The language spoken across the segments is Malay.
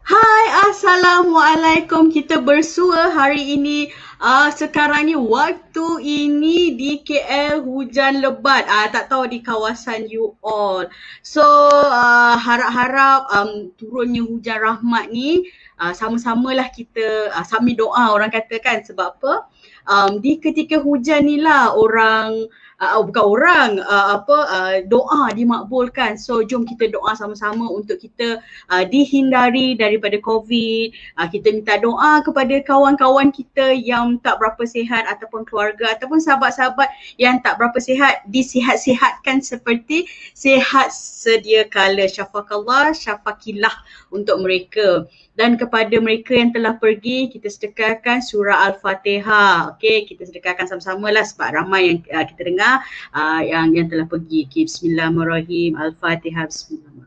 Hai, Assalamualaikum. Kita bersua hari ini. Sekarang ni waktu ini di KL hujan lebat. Tak tahu di kawasan you all. So, harap-harap turunnya hujan rahmat ni sama-samalah kita sambil doa orang katakan sebab apa? Di ketika hujan ni lah orang bukan orang doa dimakbulkan. So jom kita doa sama-sama untuk kita dihindari daripada COVID. Kita minta doa kepada kawan-kawan kita yang tak berapa sihat ataupun keluarga ataupun sahabat-sahabat yang tak berapa sihat disihat-sihatkan seperti sihat sedia kala. Syafakallah, syafakillah untuk mereka. Dan kepada mereka yang telah pergi, kita sedekahkan surah Al-Fatihah. Okey, kita sedekahkan sama-sama lah sebab ramai yang kita dengar yang telah pergi. Okay, Bismillahirrahmanirrahim. Al-Fatihah. Bismillahirrahmanirrahim.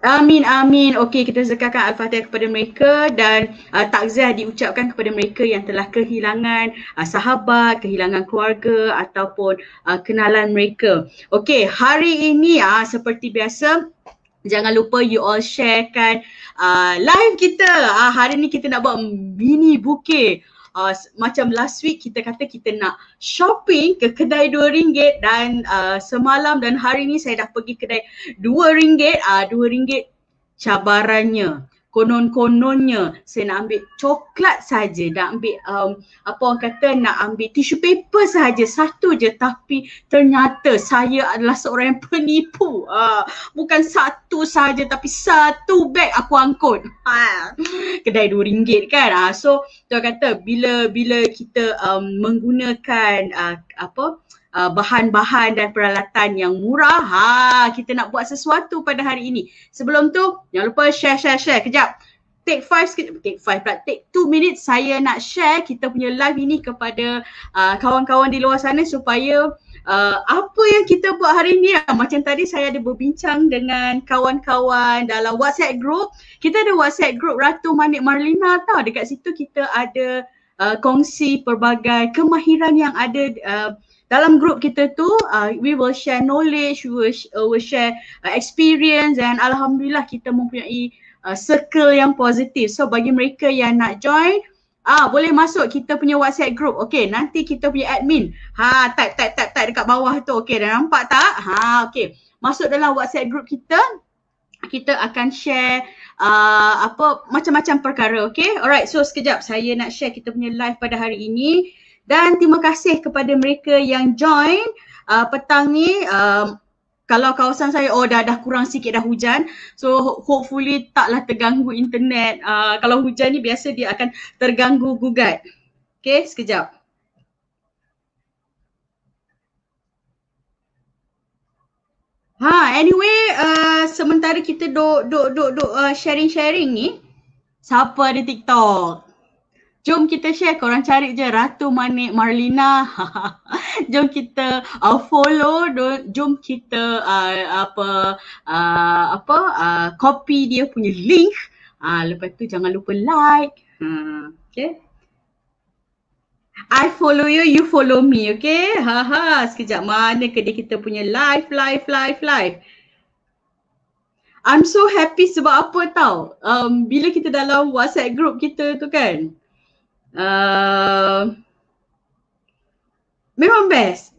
Amin, amin. Okey, kita sedekahkan Al-Fatihah kepada mereka dan takziah diucapkan kepada mereka yang telah kehilangan sahabat, kehilangan keluarga ataupun kenalan mereka. Okey, hari ini seperti biasa, jangan lupa you all sharekan live kita. Hari ni kita nak buat mini bouquet. Macam last week kita kata kita nak shopping ke kedai RM2 dan semalam dan hari ni saya dah pergi kedai RM2. RM2 cabarannya. Konon-kononnya saya nak ambil coklat saja, nak ambil apa orang kata nak ambil tissue paper saja, satu je, tapi ternyata saya adalah seorang yang penipu. Bukan satu saja tapi satu beg aku angkut. Kedai RM2 kan. So dia kata bila kita menggunakan bahan-bahan dan peralatan yang murah, kita nak buat sesuatu pada hari ini. Sebelum tu, jangan lupa share. Kejap. Take 2 minutes saya nak share kita punya live ini kepada kawan-kawan di luar sana supaya apa yang kita buat hari ni. Macam tadi saya ada berbincang dengan kawan-kawan dalam WhatsApp group. Kita ada WhatsApp group Ratu Manik Marlina tau. Dekat situ kita ada kongsi pelbagai kemahiran yang ada dalam grup kita tu. We will share knowledge, we will share experience dan alhamdulillah kita mempunyai circle yang positif. So bagi mereka yang nak join, boleh masuk kita punya WhatsApp group. Okay, nanti kita punya admin type dekat bawah tu. Okay, dah nampak tak? Okay, masuk dalam WhatsApp group kita. Kita akan share macam-macam perkara. Okay, alright. So sekejap saya nak share kita punya live pada hari ini. Dan terima kasih kepada mereka yang join petang ni. Kalau kawasan saya dah kurang sikit dah hujan. So hopefully taklah terganggu internet. Kalau hujan ni biasa dia akan terganggu gugat. Okay, sekejap. Anyway, sementara kita duk sharing-sharing ni, siapa ada TikTok? Jom kita share, korang cari je Ratu Manik Marlina. Jom kita follow, jom kita copy dia punya link. Lepas tu jangan lupa like. Okay. I follow you, you follow me, okay? Sekejap, mana ke dia kita punya live. I'm so happy sebab apa tau? Bila kita dalam WhatsApp group kita tu kan, memang best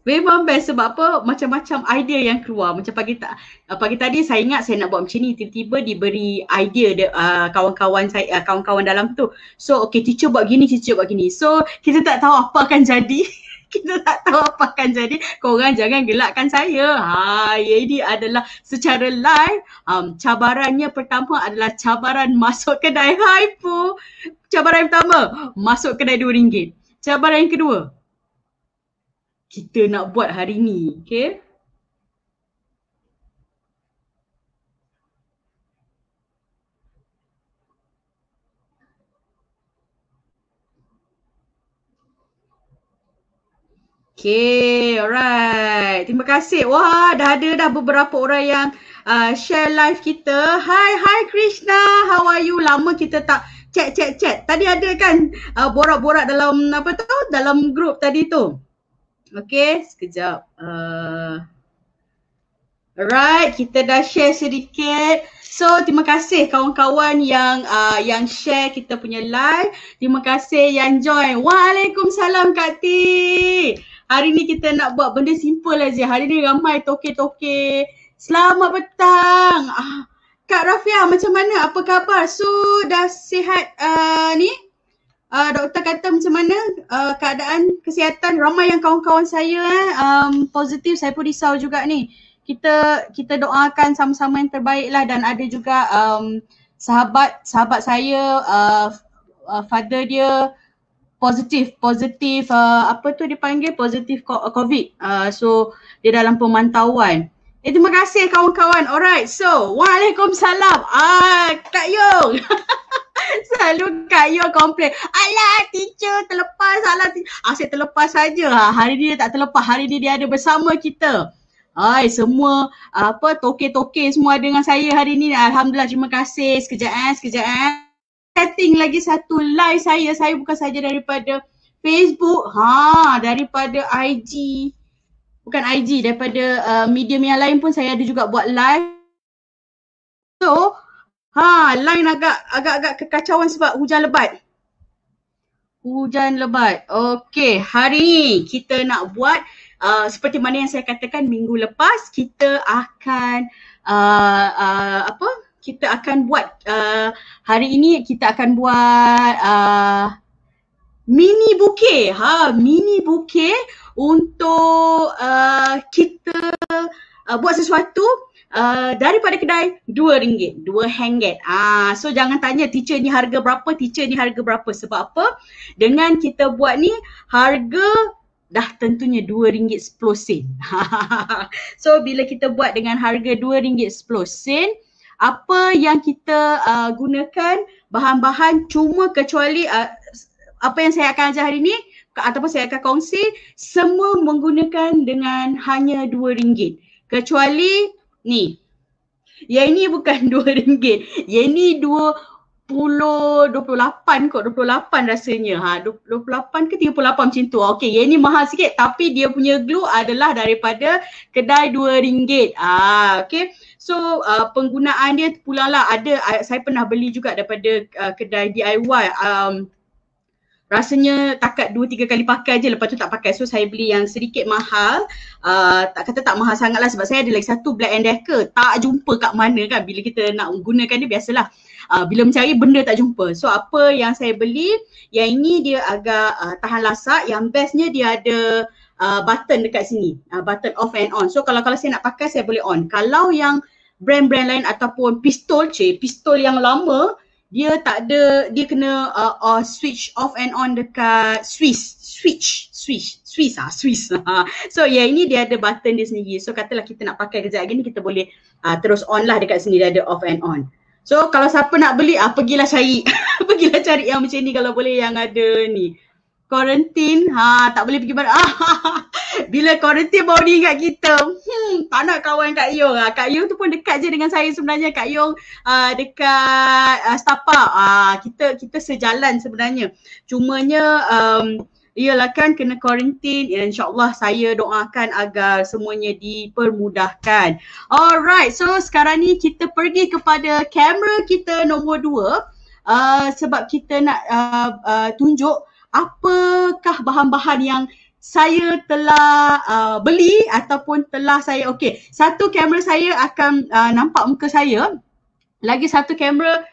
sebab apa, macam-macam idea yang keluar. Macam pagi tadi saya ingat saya nak buat macam ni, tiba-tiba diberi idea kawan-kawan saya, kawan-kawan dalam tu. So okay, teacher buat gini. So kita tak tahu apa akan jadi. Korang jangan gelakkan saya. Ini adalah secara live. Cabarannya pertama adalah cabaran masuk kedai Hypo. Cabaran yang pertama, masuk kedai RM2. Cabaran yang kedua, kita nak buat hari ni. Okay? Okay, alright. Terima kasih. Wah, dah ada beberapa orang yang share live kita. Hi Krishna, how are you? Lama kita tak chat. Tadi ada kan borak-borak dalam dalam group tadi tu. Okay, sekejap. Alright, kita dah share sedikit. So, terima kasih kawan-kawan yang share kita punya live. Terima kasih yang join. Waalaikumsalam Kak T. Hari ni kita nak buat benda simple aja. Hari ni ramai toke-toke. Selamat petang. Kak Rafia, macam mana? Apa khabar? So, dah sihat ni? Doktor kata macam mana keadaan kesihatan? Ramai yang kawan-kawan saya positif. Saya pun risau juga ni. Kita doakan sama-sama yang terbaik lah, dan ada juga sahabat saya, father dia positif apa tu dia panggil, positif COVID. So dia dalam pemantauan. Terima kasih kawan-kawan. Alright, so waalaikumsalam. Kak Yung. Selalu Kak Yung komplain, alah teacher terlepas, saya terlepas saja. Hari ni dia tak terlepas, hari ni dia ada bersama kita. Semua toke-toke semua ada dengan saya hari ni. Alhamdulillah, terima kasih. Sekejap. Setting lagi satu live saya. Saya bukan saja daripada Facebook, daripada IG. Bukan IG, daripada medium yang lain pun saya ada juga buat live. So, line agak kekacauan sebab hujan lebat. Okey, hari ni kita nak buat seperti mana yang saya katakan minggu lepas, kita akan kita akan buat hari ini kita akan buat mini bouquet. Mini bouquet untuk kita buat sesuatu daripada kedai RM2, 2 ringgit. So jangan tanya teacher ni harga berapa, sebab apa? Dengan kita buat ni harga dah tentunya RM2.10. So bila kita buat dengan harga RM2.10, apa yang kita gunakan bahan-bahan cuma kecuali apa yang saya akan ajar hari ni ataupun saya akan kongsi, semua menggunakan dengan hanya RM2. Kecuali ni. Yang ini bukan RM2. Yang ini 28 rasanya. 28 ke 38 macam tu. Okey, yang ini mahal sikit tapi dia punya glue adalah daripada kedai RM2. Okey. So penggunaan dia pula lah ada, saya pernah beli juga daripada kedai DIY. Rasanya takat 2-3 kali pakai je, lepas tu tak pakai. So saya beli yang sedikit mahal. Tak mahal sangat lah sebab saya ada lagi satu Black & Decker. Tak jumpa kat mana kan bila kita nak gunakan dia, biasalah. Bila mencari benda tak jumpa. So apa yang saya beli, yang ini dia agak tahan lasak. Yang bestnya dia ada button dekat sini. Button off and on. So kalau saya nak pakai saya boleh on. Kalau yang brand-brand lain ataupun pistol yang lama, dia tak ada, dia kena switch off and on dekat switch. So yang ini dia ada button dia sendiri. So katalah kita nak pakai kejap lagi ni, kita boleh terus on lah dekat sini, dia ada off and on. So kalau siapa nak beli, pergilah cari pergilah cari yang macam ni kalau boleh, yang ada ni. Quarantine, tak boleh pergi mana. Bila quarantine baru dia ingat kita. Tak nak kawan Kak Yung. Kak Yung tu pun dekat je dengan saya sebenarnya. Kak Yung dekat Setapak. Kita sejalan sebenarnya. Cumanya iyalah kan kena quarantine. InsyaAllah saya doakan agar semuanya dipermudahkan. Alright, so sekarang ni kita pergi kepada kamera kita nombor 2. Sebab kita nak tunjuk apakah bahan-bahan yang saya telah beli ataupun telah saya, satu kamera saya akan nampak muka saya. Lagi satu kamera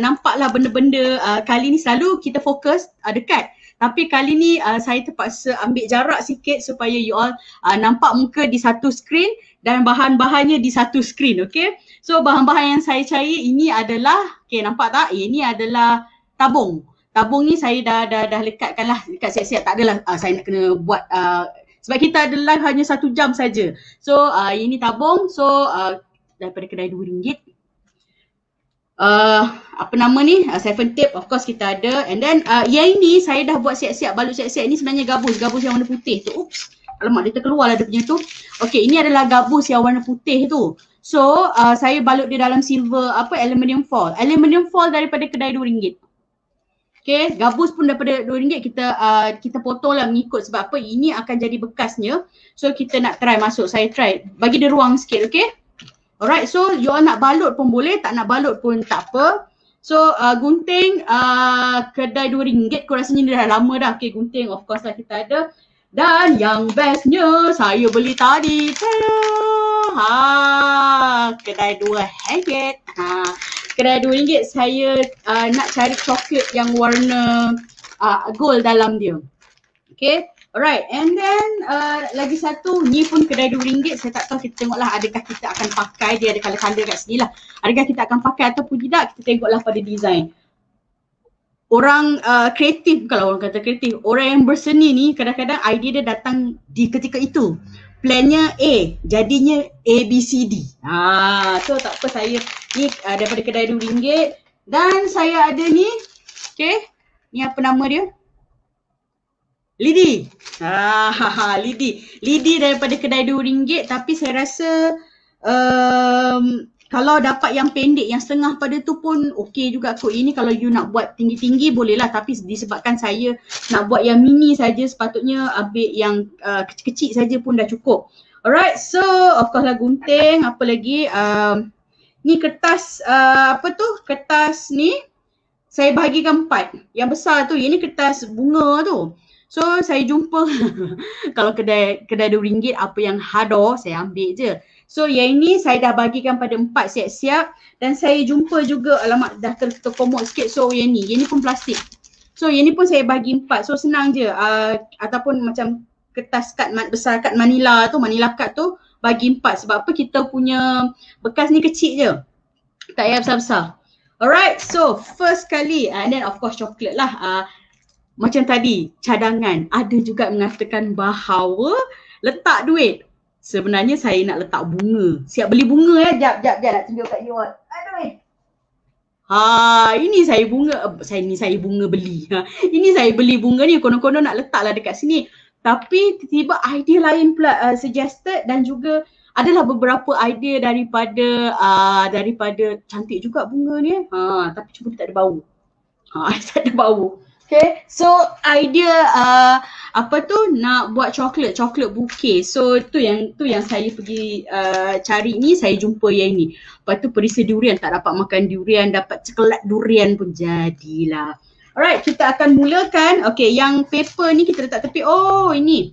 nampaklah benda-benda. Kali ni selalu kita fokus dekat. Tapi kali ni saya terpaksa ambil jarak sikit supaya you all nampak muka di satu skrin dan bahan-bahannya di satu skrin. Okay. So bahan-bahan yang saya cari ini adalah, nampak tak? Ini adalah tabung. Tabung ni saya dah lekatkan lah dekat siap-siap. Tak adalah saya nak kena buat sebab kita ada live hanya 1 jam saja. So ini tabung. So daripada kedai RM2. Apa nama ni? 7 tape of course kita ada. And then yang ini saya dah buat siap-siap, balut siap-siap. Ini sebenarnya gabus yang warna putih tu. Oops. Alamak, dia terkeluar lah dia punya tu. Okay, ini adalah gabus yang warna putih tu. So saya balut dia dalam silver aluminium foil. Aluminium foil daripada kedai RM2. Okay, gabus pun daripada RM2 kita potong lah mengikut sebab apa ini akan jadi bekasnya. So kita nak try masuk, saya try. Bagi dia ruang sikit, okay? Alright, so you all nak balut pun boleh, tak nak balut pun tak apa. So gunting kedai RM2 kau rasanya dia dah lama dah. Okay, gunting of course lah kita ada. Dan yang bestnya saya beli tadi. Kedai RM2. Kedai RM2 saya nak cari coklat yang warna gold dalam dia. Okay, alright, and then lagi satu, ni pun kedai RM2, saya tak tahu, kita tengoklah adakah kita akan pakai, dia ada colour-colour kat sini lah. Adakah kita akan pakai ataupun tidak, kita tengoklah pada design. Orang kreatif, kalau orang kata kreatif, orang yang berseni ni kadang-kadang idea dia datang di ketika itu. Plannya A, jadinya A, B, C, D. So tak apa, saya ni daripada kedai RM2 dan saya ada ni, okay, ni apa nama dia? Lidi. Lidi daripada kedai RM2 tapi saya rasa kalau dapat yang pendek, yang setengah pada tu pun okey juga kot. Ini kalau you nak buat tinggi-tinggi boleh lah, tapi disebabkan saya nak buat yang mini saja, sepatutnya ambil yang kecil-kecil saja pun dah cukup. Alright, so of course lah gunting, apa lagi, ni kertas, kertas ni saya bahagikan 4. Yang besar tu, yang ni kertas bunga tu. So saya jumpa kalau kedai RM2 apa yang hado saya ambil je. So yang ini saya dah bagikan pada 4 siap-siap dan saya jumpa juga, alamak dah terkomot sikit, so yang ni pun plastik. So yang ni pun saya bagi 4, so senang je, ataupun macam kertas kad besar, kad Manila kad tu bagi 4 sebab apa, kita punya bekas ni kecil je, tak payah besar-besar. Alright, so first kali and then of course coklat lah. Macam tadi cadangan, ada juga mengatakan bahawa letak duit. Sebenarnya saya nak letak bunga. Siap beli bunga ya. Jap nak tunjuk kat you all. Aduh. Ini saya bunga, saya bunga beli. Ini saya beli bunga ni, konon-konon nak letaklah dekat sini. Tapi tiba-tiba idea lain pula suggested dan juga adalah beberapa idea daripada cantik juga bunga ni. Tapi cuma dia tak ada bau. Tak ada bau. Okay, so idea nak buat coklat bouquet. So tu yang saya pergi cari ni, saya jumpa yang ni. Lepas tu perisa durian, tak dapat makan durian, dapat coklat durian pun jadilah. Alright, kita akan mulakan. Okay, yang paper ni kita letak tepi. Oh, ini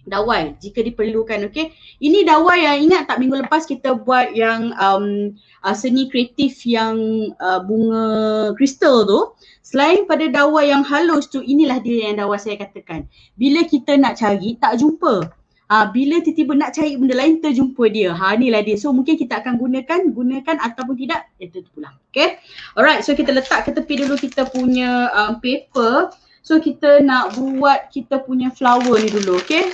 dawai jika diperlukan. Okay, ini dawai yang ingat tak minggu lepas kita buat yang seni kreatif yang bunga kristal tu. Selain pada dawai yang halus tu, inilah dia yang dawai saya katakan. Bila kita nak cari, tak jumpa. Bila tiba-tiba nak cari benda lain, terjumpa dia. Inilah dia. So mungkin kita akan gunakan ataupun tidak, itu pulang. Okay. Alright, so kita letak ke tepi dulu kita punya paper. So kita nak buat kita punya flower ni dulu, okay.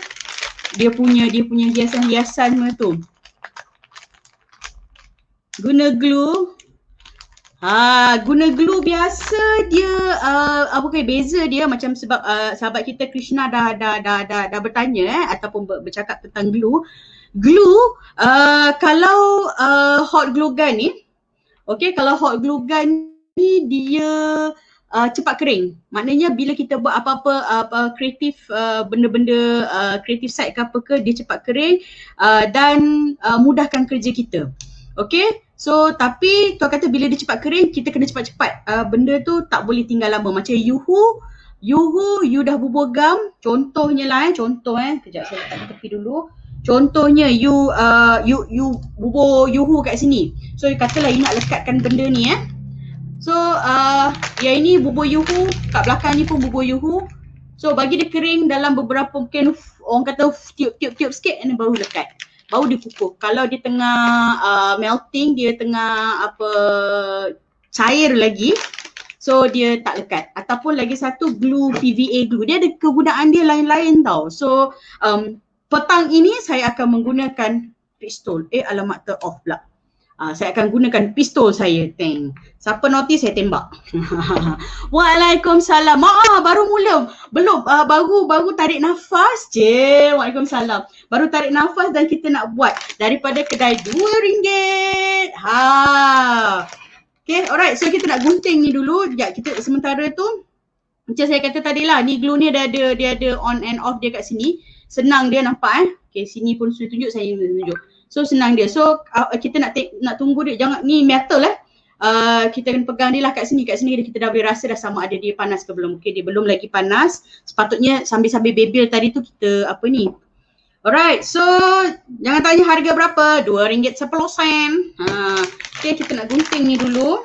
Dia punya hiasan-hiasan tu. Guna glue. Guna glue biasa dia beza dia macam sebab sahabat kita Krishna dah bertanya ataupun bercakap tentang glue. Glue kalau hot glue gun ni, okey, kalau hot glue gun ni dia cepat kering. Maknanya bila kita buat apa-apa kreatif, benda-benda kreatif site ke apa ke, dia cepat kering dan mudahkan kerja kita. Okay, so tapi tuan kata bila dia cepat kering, kita kena cepat-cepat. Benda tu tak boleh tinggal lama. Macam yuhu, you dah bubur gam, contohnya lah kejap saya letak di tepi dulu. Contohnya you bubur yuhu kat sini. So katalah you nak lekatkan benda ni So yang ini bubur yuhu, kat belakang ni pun bubur yuhu. So bagi dia kering dalam beberapa mungkin orang kata tiup-tiup sikit and baru lekat. Baru dikukuh. Kalau dia tengah melting, dia tengah cair lagi, so dia tak lekat. Ataupun lagi satu glue, PVA glue. Dia ada kegunaan dia lain-lain tau. So petang ini saya akan menggunakan pistol. Alamak ter-off pula. Saya akan gunakan pistol saya. Siapa notice saya tembak. Waalaikumsalam. Baru mula. Belum. Baru tarik nafas je. Waalaikumsalam. Baru tarik nafas dan kita nak buat daripada kedai RM2. Okay, alright. So kita nak gunting ni dulu. Sekejap, kita sementara tu Macam saya kata tadi lah, ni glue ni dia ada on and off dia kat sini. Senang dia nampak Okay, sini pun sudah tunjuk, saya tunjuk. So senang dia. So kita nak tunggu dia, jangan ni metal kita kena pegang dia lah kat sini kita dah boleh rasa dah sama ada dia panas ke belum. Okay, dia belum lagi panas. Sepatutnya sambil bebil tadi tu kita apa ni. Alright, so jangan tanya harga berapa, RM2.10. Okay, kita nak gunting ni dulu.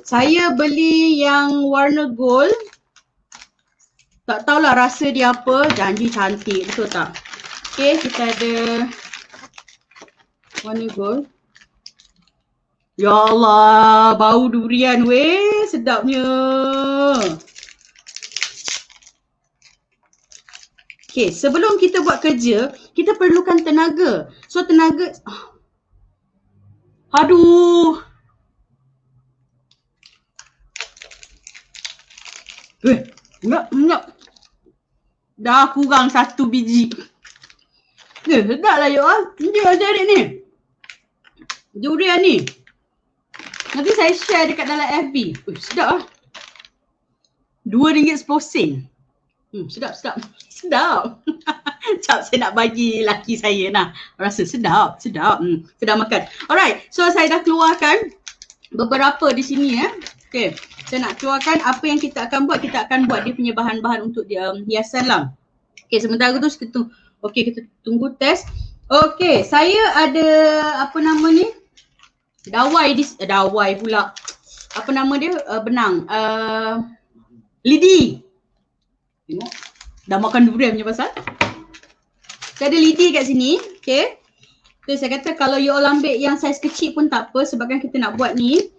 Saya beli yang warna gold. Tak tahulah rasa dia apa, janji cantik, betul tak? Okay, kita ada warna gold. Ya Allah, bau durian weh, sedapnya. Okay, sebelum kita buat kerja, kita perlukan tenaga. So tenaga, aduh. Enggak. Dah kurang 1 biji. Sedap lah yuk. Ini ada adik ni. Durian ni. Nanti saya share dekat dalam FB. Sedap lah. RM2.10. Sedap. Sekejap saya nak bagi laki saya nah. Rasa sedap. Sedap makan. Alright, so saya dah keluarkan beberapa di sini Okay, saya nak keluarkan apa yang kita akan buat. Kita akan buat dia punya bahan-bahan untuk dia hiasan lah. Okay, sementara tu kita tunggu test. Okay, saya ada apa nama ni? Dawai pula. Apa nama dia? Benang. Lidi. Tengok. Dah makan durian punya pasal. Saya ada lidi kat sini. Okay. So saya kata kalau you all ambil yang saiz kecil pun tak apa. Sebabkan kita nak buat ni.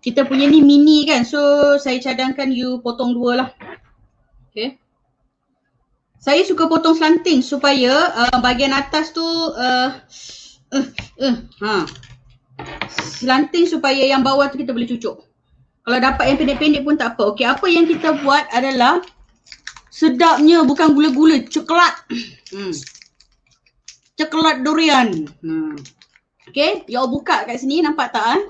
Kita punya ni mini kan. So saya cadangkan you potong 2 lah. Okay. Saya suka potong slanting supaya bahagian atas tu slanting supaya yang bawah tu kita boleh cucuk. Kalau dapat yang pendek-pendek pun tak apa. Okay, apa yang kita buat adalah sedapnya bukan gula-gula, coklat. Coklat durian. Okay, you all buka kat sini, nampak tak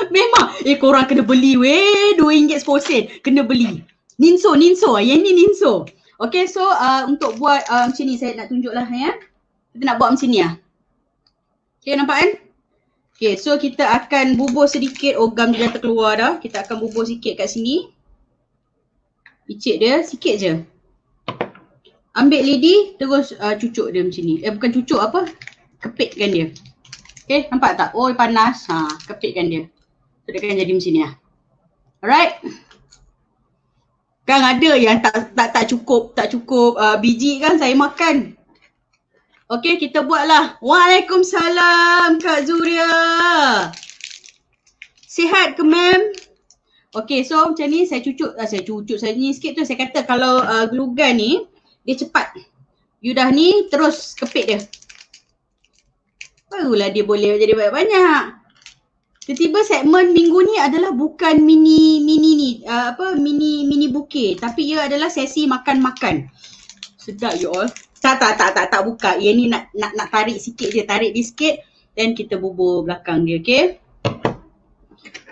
Memang, korang kena beli weh, RM2.10. Kena beli. Ninso, yang ni Ninso. Okay, so untuk buat macam ni saya nak tunjuk lah Kita nak buat macam ni Okay, nampak kan? Okay, so kita akan bubuh sedikit. Gam dia dah terkeluar dah. Kita akan bubuh sikit kat sini. Picit dia, sikit je. Ambil lidi, terus cucuk dia macam ni. Bukan cucuk apa, kepitkan dia. Okay, nampak tak? Panas. Kepitkan dia. So, dia akan jadi macam ni Alright. Kan ada yang tak cukup biji kan saya makan. Okay, kita buatlah. Waalaikumsalam Kak Zuria. Sihat ke ma'am? Okay, so macam ni saya cucuk saya ni sikit tu. Saya kata kalau glue gun ni dia cepat. You dah ni terus kepit dia. Barulah dia boleh jadi banyak-banyak. Tiba-tiba segmen minggu ni adalah bukan mini bouquet, tapi ia adalah sesi makan-makan. Sedap you all. Tak buka. Yang ni nak tarik sikit je, tarik dia sikit then kita bubur belakang dia, okey?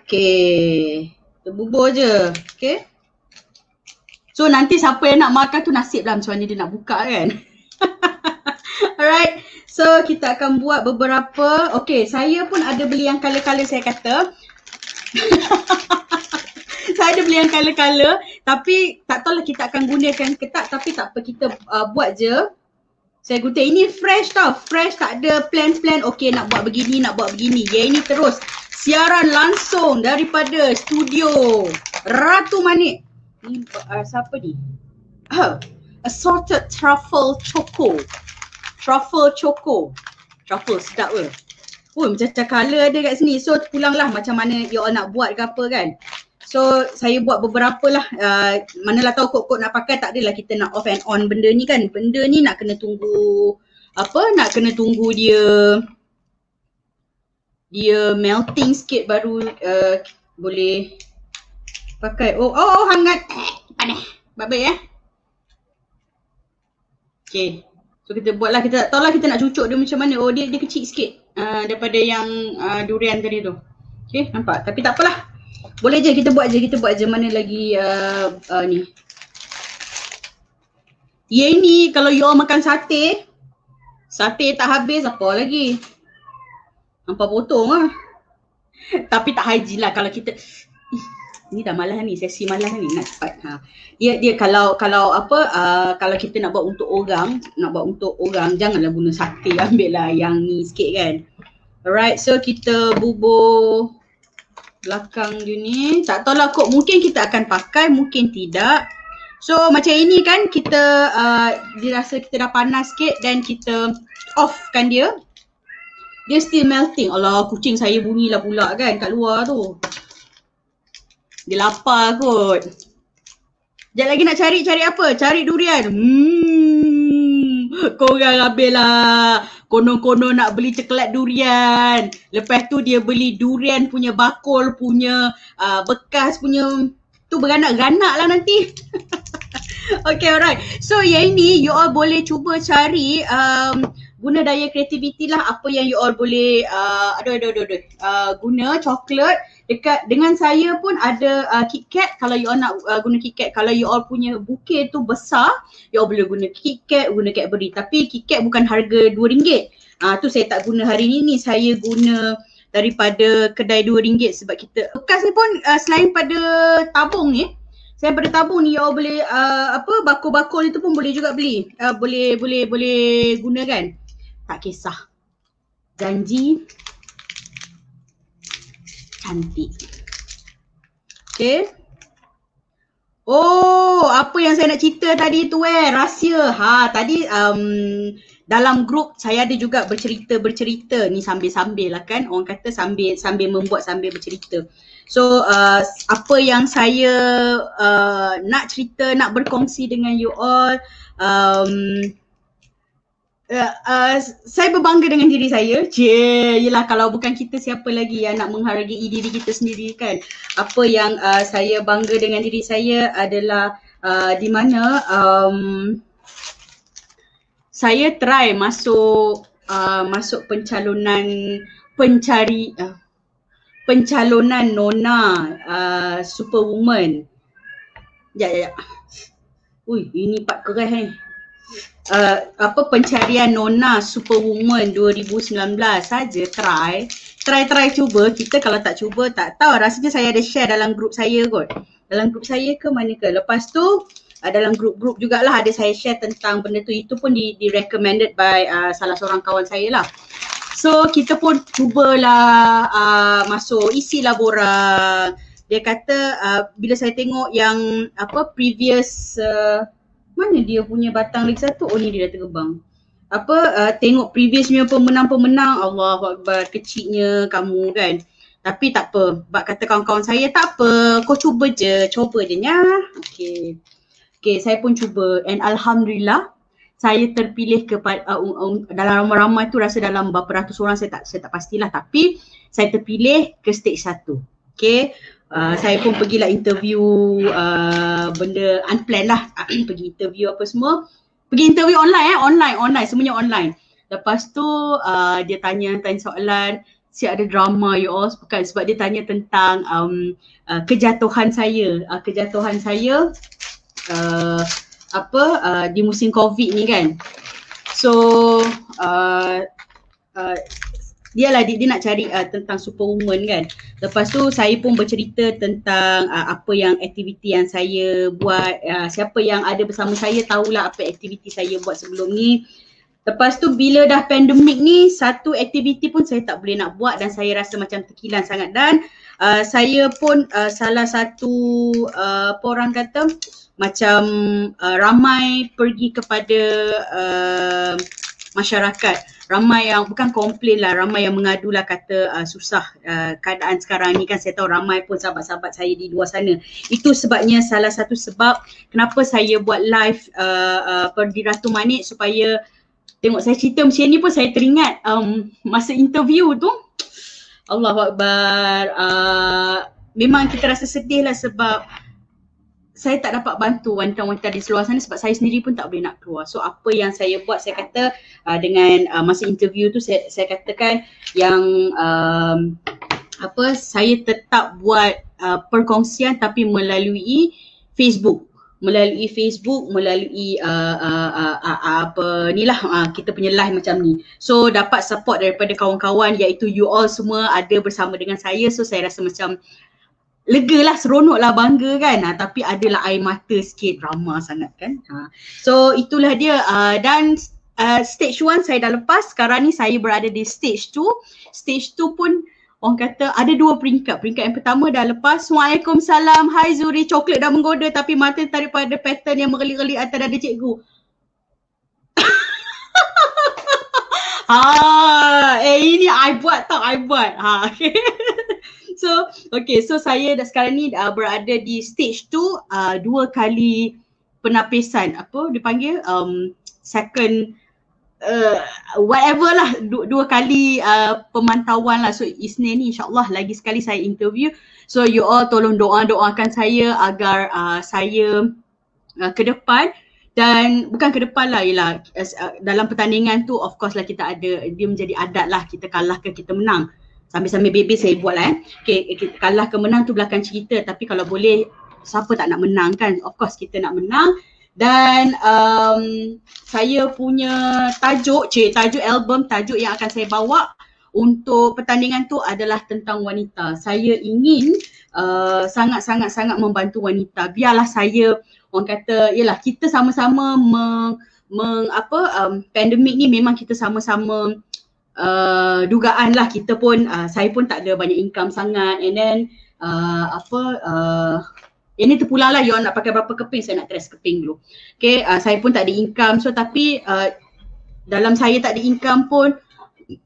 Okey. Kita bubur je, okey? So nanti siapa yang nak makan tu nasib lah macam mana dia nak buka kan. Alright. So kita akan buat beberapa. Okay, saya pun ada beli yang color-color saya kata. Saya ada beli yang color-color. Tapi tak tahulah kita akan gunakan ke tak. Tapi tak apa, kita buat je. Saya guna ini fresh tau. Fresh, tak ada plan-plan. Okay, nak buat begini. Ya, ini terus. Siaran langsung daripada studio Ratu Manik. Ni siapa ni? Assorted truffle choco. Truffle sedap ke? Macam colour ada kat sini. So pulanglah macam mana you all nak buat ke apa kan. So saya buat beberapa lah. Manalah tahu kod-kod nak pakai, tak adalah kita nak off and on benda ni kan. Benda ni nak kena tunggu nak kena tunggu dia melting sikit baru boleh pakai. Hangat. Panas. Baik Okay. So kita buatlah, kita tak tahulah kita nak cucuk dia macam mana. Dia kecil sikit daripada yang durian tadi tu. Okay, nampak? Tapi tak apalah. Boleh je, kita buat je. Mana lagi ni. Yang ni kalau you all makan sate tak habis apa lagi. Hampa potong lah. Tapi tak hygiene lah kalau kita ni dah malas ni, sesi malas ni nak cepat. Dia kalau kalau kita nak buat untuk orang, janganlah guna sate, ambil lah yang ni sikit kan. Alright, so kita bubur belakang dia ni. Tak tahulah kot, mungkin kita akan pakai, mungkin tidak. So macam ini kan kita dia rasa kita dah panas sikit dan kita off kan dia. Dia still melting. Alah, kucing saya bunyilah pula kan kat luar tu. Dia lapar kot. Sekejap lagi nak cari apa? Cari durian. Korang habis lah. Konon-konon nak beli coklat durian. Lepas tu dia beli durian punya bakul punya bekas punya. Tu beranak-ranak lah nanti. Okay, alright. So yang ini you all boleh cuba cari guna daya kreativiti lah apa yang you all boleh guna coklat. Dekat dengan saya pun ada KitKat. Kalau you all nak guna KitKat, kalau you all punya bukit tu besar, you all boleh guna KitKat, guna Cadbury. Tapi KitKat bukan harga RM2. Tu saya tak guna hari ni. Saya guna daripada kedai RM2 sebab kita bekas ni pun selain pada tabung ni, you all boleh bakul-bakul itu pun boleh juga beli. Boleh guna kan? Tak kisah. Janji cantik. Okay. Oh, apa yang saya nak cerita tadi tu rahsia. Tadi dalam grup saya ada juga bercerita ni sambil-sambil lah kan. Orang kata sambil membuat sambil bercerita. So apa yang saya nak cerita, nak berkongsi dengan you all, saya berbangga dengan diri saya. Yelah, kalau bukan kita siapa lagi yang nak menghargai diri kita sendiri kan. Apa yang saya bangga dengan diri saya adalah di mana saya try masuk pencalonan Nona Superwoman. Ya. Ui, ini part keras pencarian Nona Superwoman 2019 saja. Try cuba. Kita kalau tak cuba tak tahu. Rasanya saya ada share dalam grup saya kot. Dalam grup saya ke mana ke. Lepas tu dalam grup-grup jugalah ada saya share tentang benda tu. Itu pun di recommended by salah seorang kawan saya lah. So kita pun cubalah masuk, isilah borang. Dia kata bila saya tengok yang previous mana dia punya batang lagi satu? Oh ni dia dah terbang. Tengok previousnya pemenang-pemenang, Allahuakbar, kecilnya kamu kan. Tapi tak apa, sebab kata kawan-kawan saya tak apa, kau cuba je nya. Okay, saya pun cuba and alhamdulillah saya terpilih dalam ramai-ramai tu, rasa dalam berapa ratus orang saya tak pastilah, tapi saya terpilih ke stage 1. Okay. Saya pun pergilah interview benda unplanned lah. Pergi interview apa semua. Pergi interview online, semuanya online. Lepas tu dia tanya soalan, siap ada drama you all bukan, sebab dia tanya tentang kejatuhan saya di musim COVID ni kan. So dia nak cari tentang Superwoman kan. Lepas tu saya pun bercerita tentang apa yang aktiviti yang saya buat. Siapa yang ada bersama saya tahulah apa aktiviti saya buat sebelum ni. Lepas tu bila dah pandemik ni, satu aktiviti pun saya tak boleh nak buat dan saya rasa macam terkilan sangat. Dan saya pun salah satu apa orang kata macam ramai pergi kepada masyarakat. Ramai yang bukan komplain lah, ramai yang mengadu lah, kata susah keadaan sekarang ni kan. Saya tahu ramai pun sahabat-sahabat saya di luar sana. Itu sebabnya salah satu sebab kenapa saya buat live Perdi Ratu Manik, supaya tengok saya cerita macam ni pun saya teringat masa interview tu. Allahuakbar, memang kita rasa sedih lah sebab saya tak dapat bantu wanita-wanita di seluar sana sebab saya sendiri pun tak boleh nak keluar. So apa yang saya buat, saya kata dengan masa interview tu saya katakan yang saya tetap buat perkongsian tapi melalui Facebook. Melalui apa ni lah, kita punya live macam ni. So dapat support daripada kawan-kawan iaitu you all semua ada bersama dengan saya. So saya rasa macam lega lah, seronok lah, bangga kan. Tapi adalah air mata sikit, drama sangat kan. So itulah dia, dan stage 1 saya dah lepas. Sekarang ni saya berada di stage 2. Stage 2 pun orang kata ada 2 peringkat. Peringkat yang pertama dah lepas. Waalaikumsalam, hai Zuri, coklat dah menggoda tapi mata tarik pada pattern yang menggelik-gelik atas dada cikgu. Ini I buat tau, I buat. Okay. So saya dah sekarang ni berada di stage 2, 2 kali penapisan, apa dipanggil, second whatever lah, 2 kali pemantauan lah. So Isnin ni insyaAllah lagi sekali saya interview. So you all tolong doakan saya agar saya ke depan. Dan bukan ke depan lah, ialah dalam pertandingan tu of course lah kita ada, dia menjadi adat lah, kita kalah ke kita menang. Sambil-sambil baby saya buat lah okay, kita kalah ke menang tu belakang cerita, tapi kalau boleh siapa tak nak menang kan, of course kita nak menang. Dan saya punya tajuk album, tajuk yang akan saya bawa untuk pertandingan tu adalah tentang wanita. Saya ingin sangat-sangat membantu wanita. Biarlah saya, orang kata, yalah kita sama-sama pandemik ni memang kita sama-sama dugaan lah, kita pun saya pun tak ada banyak income sangat, and then ini terpulang lah, you all nak pakai berapa keping, saya nak try keping dulu. Okay, saya pun tak ada income, so tapi dalam saya tak ada income pun,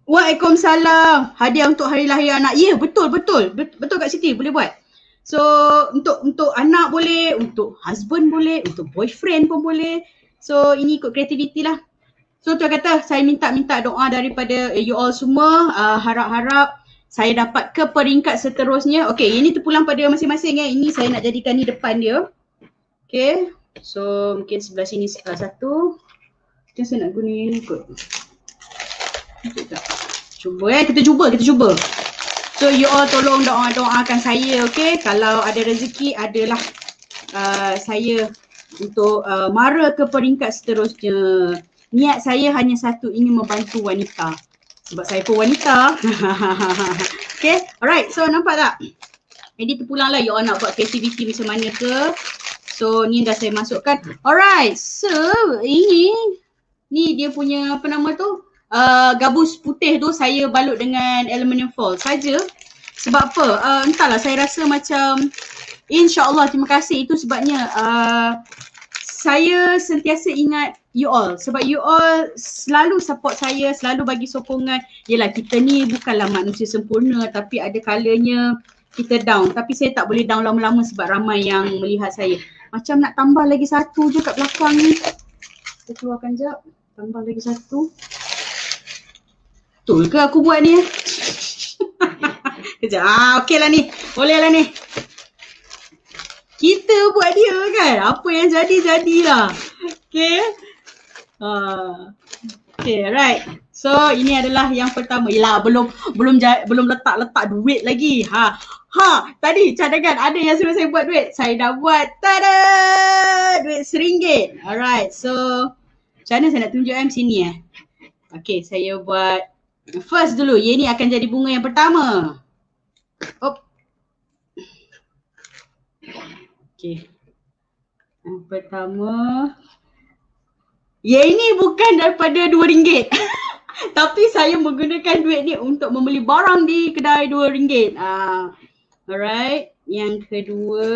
Waalaikumsalam, hadiah untuk hari lahir anak. Ya, betul Kak Siti, boleh buat. So untuk anak boleh, untuk husband boleh, untuk boyfriend pun boleh. So ini ikut kreativiti lah. So tu kata saya minta doa daripada you all semua, harap-harap saya dapat ke peringkat seterusnya. Okay, ini terpulang pada masing-masing Ini saya nak jadikan ni depan dia. Okay, so mungkin sebelah sini satu. Macam saya nak guna ni kot. Kita cuba. So you all tolong doakan saya, okay? Kalau ada rezeki adalah saya untuk mara ke peringkat seterusnya. Niat saya hanya satu, ingin membantu wanita. Sebab saya pun wanita. Okay, alright. So nampak tak? Jadi terpulang lah you all nak buat kreativiti macam mana ke. So ni dah saya masukkan. Alright, so ni dia punya apa nama tu? Gabus putih tu saya balut dengan aluminium foil saja. Sebab apa? Entahlah, saya rasa macam insya-Allah, terima kasih, itu sebabnya saya sentiasa ingat you all, sebab you all selalu support saya, selalu bagi sokongan. Yelah, kita ni bukanlah manusia sempurna, tapi ada kalanya kita down. Tapi saya tak boleh down lama-lama sebab ramai yang melihat saya. Macam nak tambah lagi satu je kat belakang ni. Kita keluarkan jap, tambah lagi satu. Betul ke aku buat ni? Kejap. Okey lah ni. Boleh lah ni. Kita buat dia kan. Apa yang jadilah. Okay. Okay, right. So ini adalah yang pertama. Yelah, belum letak duit lagi. Tadi cadangan ada yang suruh saya buat duit. Saya dah buat. Tada! Duit RM1. Alright. So macam mana saya nak tunjuk sini Okay, saya buat first dulu. Ini akan jadi bunga yang pertama. Okay. Yang pertama. Ini bukan daripada RM2. Tapi saya menggunakan duit ni untuk membeli barang di kedai RM2. Alright. Yang kedua.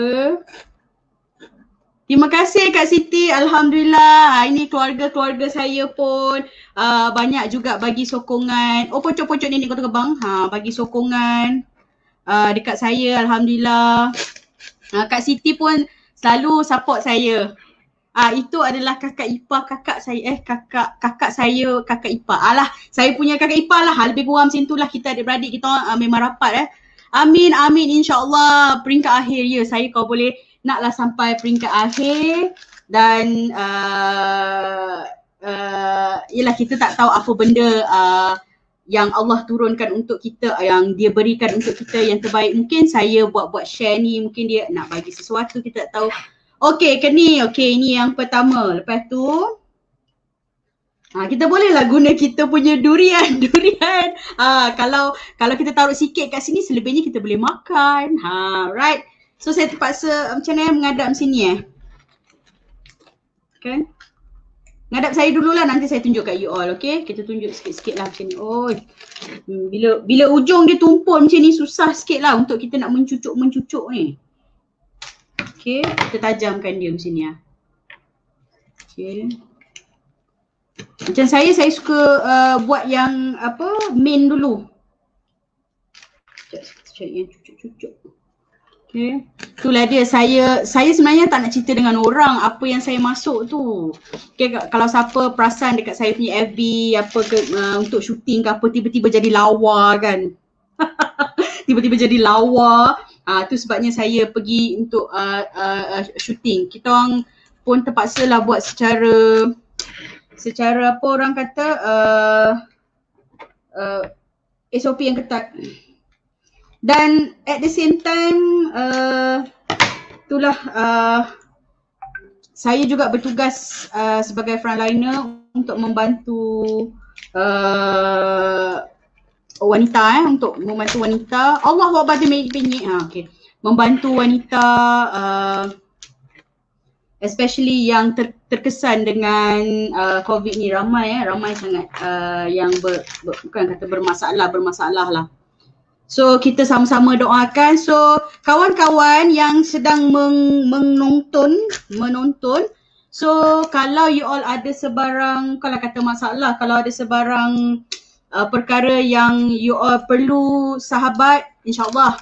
Terima kasih Kak Siti, Alhamdulillah. Ini keluarga-keluarga saya pun banyak juga bagi sokongan. Pocok-pocok nenek Kota Kebang bagi sokongan dekat saya, Alhamdulillah. Kak Siti pun selalu support saya. Itu adalah kakak ipar kakak saya, kakak saya, kakak ipar. Saya punya kakak ipar lah, lebih kurang macam itulah, kita adik-beradik kita memang rapat Amin, insyaAllah peringkat akhir saya kau boleh naklah sampai peringkat akhir. Dan yelah, kita tak tahu apa benda yang Allah turunkan untuk kita, yang dia berikan untuk kita yang terbaik. Mungkin saya buat share ni, mungkin dia nak bagi sesuatu, kita tak tahu. Okey ke ni, okey ni yang pertama. Lepas tu kita bolehlah guna kita punya durian. Kalau kita taruh sikit kat sini, selebihnya kita boleh makan. Right. So saya terpaksa macam mana mengadap sini kan. Ngadap saya dululah, nanti saya tunjuk kat you all, okay? Kita tunjuk sikit-sikit lah macam ni. Bila ujung dia tumpul macam ni, susah sikit lah untuk kita nak mencucuk ni. Okay, kita tajamkan dia macam ni Okay. Macam saya suka buat yang main dulu. Sekejap yang cucuk-cucuk. Okay. Itulah dia, saya sebenarnya tak nak cerita dengan orang apa yang saya masuk tu. Okay, kalau siapa perasan dekat saya punya FB untuk syuting ke apa, tiba-tiba jadi lawa kan. Tiba-tiba jadi lawa. Tu sebabnya saya pergi untuk syuting. Kita orang pun terpaksa lah buat secara apa orang kata SOP yang ketat. Dan at the same time itulah saya juga bertugas sebagai frontliner untuk membantu wanita untuk membantu wanita. Allahuakbar dia penyik. Okay. Membantu wanita especially yang terkesan dengan COVID ni, ramai sangat yang bukan kata bermasalah lah. So kita sama-sama doakan. So kawan-kawan yang sedang menonton, so kalau you all ada sebarang, kalau kata masalah, kalau ada sebarang perkara yang you all perlu sahabat, insyaAllah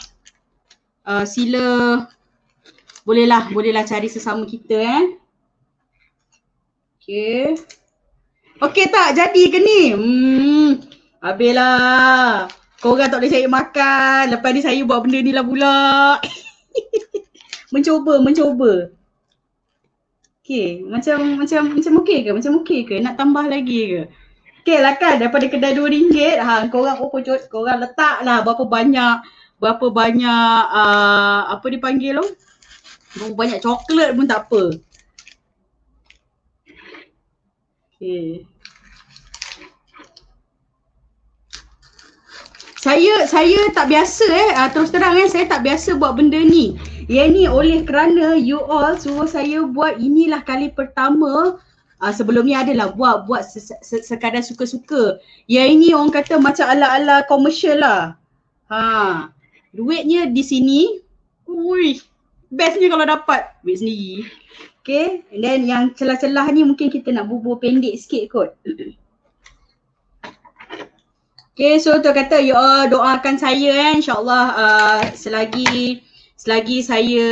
sila bolehlah cari sesama kita Okay tak jadi ke ni? Habislah. Korang tak boleh cari makan. Lepas ni saya buat benda ni lah pula. Mencuba. Okay, macam okey ke? Macam okey ke? Nak tambah lagi ke? Okay lah kan, daripada kedai RM2, korang letak lah berapa banyak apa dipanggil tu? Berapa banyak coklat pun tak apa. Okay. Saya tak biasa terus terang saya tak biasa buat benda ni. Yang ni oleh kerana you all suruh saya buat, inilah kali pertama. Sebelum ni adalah buat sekadar suka-suka. Yang ini orang kata macam ala-ala komersial lah. Duitnya di sini. Bestnya kalau dapat duit sendiri. Okay, and then yang celah-celah ni mungkin kita nak bubuh pendek sikit kot. Okay, so tu kata you all doakan saya insyaAllah selagi saya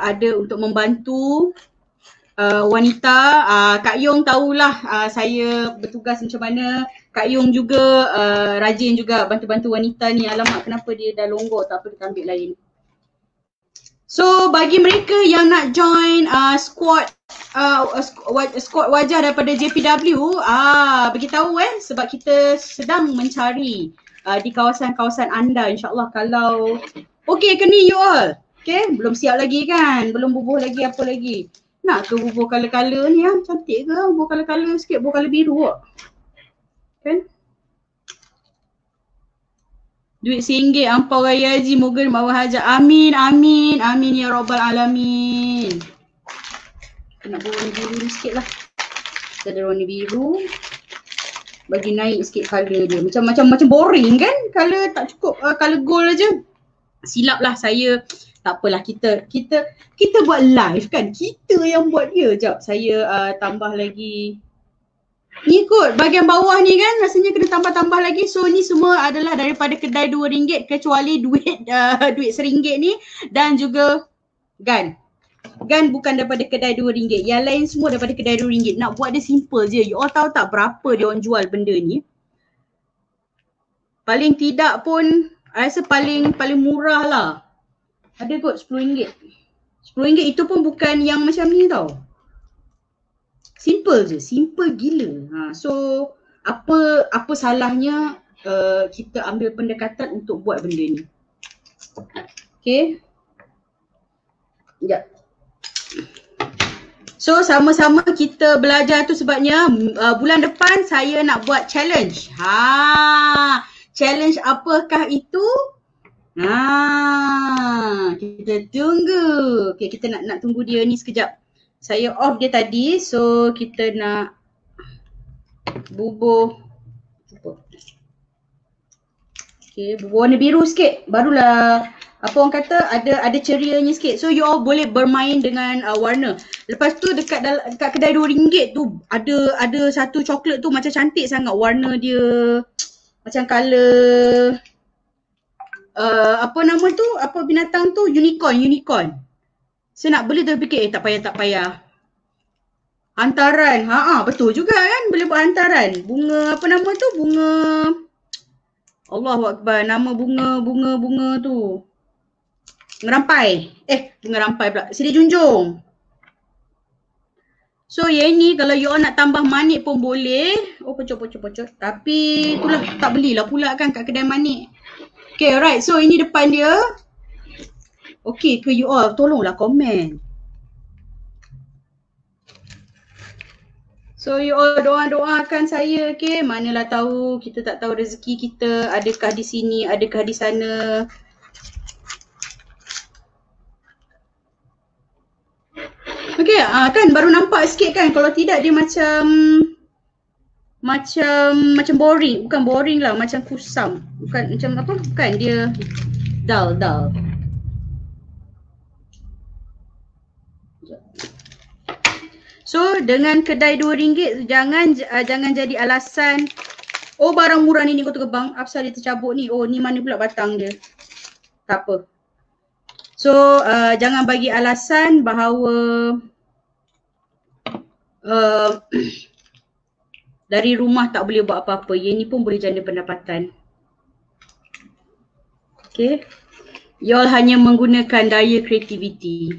ada untuk membantu wanita. Kak Yong tahulah saya bertugas macam mana. Kak Yong juga rajin juga bantu-bantu wanita ni. Alamak, kenapa dia dah longgok, tak apa kita ambil lain. So bagi mereka yang nak join squad wajah daripada JPW, beritahu sebab kita sedang mencari di kawasan-kawasan anda, insyaAllah. Kalau okey ke ni you all? Okay, belum siap lagi kan? Belum bubuh lagi apa lagi? Nak ke bubuh colour-colour ni cantik ke? Bubuh colour-colour sikit, bubuh colour biru kan? Duit RM1 ampau raya haji, moga bawa hajat. Amin ya rabbal alamin. Nak buat warna biru ni sikit lah. Kita ada warna biru. Bagi naik sikit colour dia. Macam boring kan? Colour tak cukup, colour gold aja. Silap lah saya. Tak apalah, kita buat live kan. Kita yang buat dia. Sekejap saya tambah lagi. Ni kot bahagian bawah ni kan rasanya kena tambah-tambah lagi. So ni semua adalah daripada kedai RM2 kecuali duit RM1 ni, dan juga gun. Gun bukan daripada kedai RM2. Yang lain semua daripada kedai RM2. Nak buat dia simple je. You all tahu tak berapa dia orang jual benda ni? Paling tidak pun rasa paling murah lah. Ada kot RM10. RM10 itu pun bukan yang macam ni tau. Simple je, simple gila. So apa salahnya kita ambil pendekatan untuk buat benda ni. Okay. Sekejap. So sama-sama kita belajar tu sebabnya bulan depan saya nak buat challenge. Challenge apakah itu? Kita tunggu. Okay, kita nak tunggu dia ni sekejap. Saya off dia tadi, so kita nak bubuh. Okay, bubuh warna biru sikit. Barulah apa orang kata ada cerianya sikit. So you all boleh bermain dengan warna. Lepas tu dekat kedai RM2 tu ada satu coklat tu macam cantik sangat. Warna dia macam colour apa nama tu? Apa binatang tu? Unicorn. Saya nak beli tu fikir tak payah. Hantaran. Betul juga kan, boleh buat hantaran. Bunga apa nama tu? Bunga Allahuakbar. Nama bunga tu. Bunga rampai pula. Sedia junjung. So yang ni kalau you all nak tambah manik pun boleh. Oh pocot. Tapi itulah tak belilah pula kan kat kedai manik. Okay, alright. So ini depan dia. Okay ke you all? Tolonglah komen. So you all doakan saya, okay? Manalah tahu, kita tak tahu rezeki kita adakah di sini, adakah di sana. Okay, kan baru nampak sikit kan, kalau tidak dia macam boring. Bukan boring lah, macam kusam. Bukan macam apa? Bukan, dia dull. So dengan kedai RM2 jangan jadi alasan oh barang murah ni kau terbang, apasal dia tercabut ni, oh ni mana pula batang dia. Tak apa. So jangan bagi alasan bahawa dari rumah tak boleh buat apa-apa. Yang ni pun boleh jana pendapatan. Okay. You all hanya menggunakan daya kreativiti.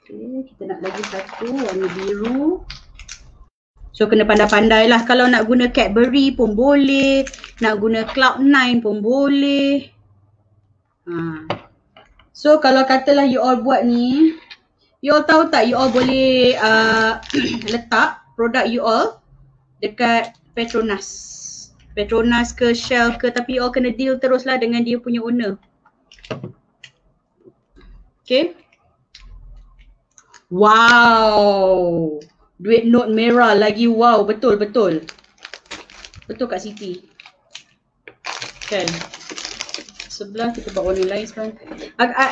Okay, kita nak lagi satu warna biru. So kena pandai-pandai lah. Kalau nak guna Cadbury pun boleh. Nak guna Cloud9 pun boleh. So kalau katalah you all buat ni, you all tahu tak you all boleh letak produk you all dekat Petronas ke Shell ke, tapi you all kena deal teruslah dengan dia punya owner. Okay. Wow. Duit note merah lagi wow. Betul Kak Siti. Kan. Sebelah kita buat warna lain sekarang.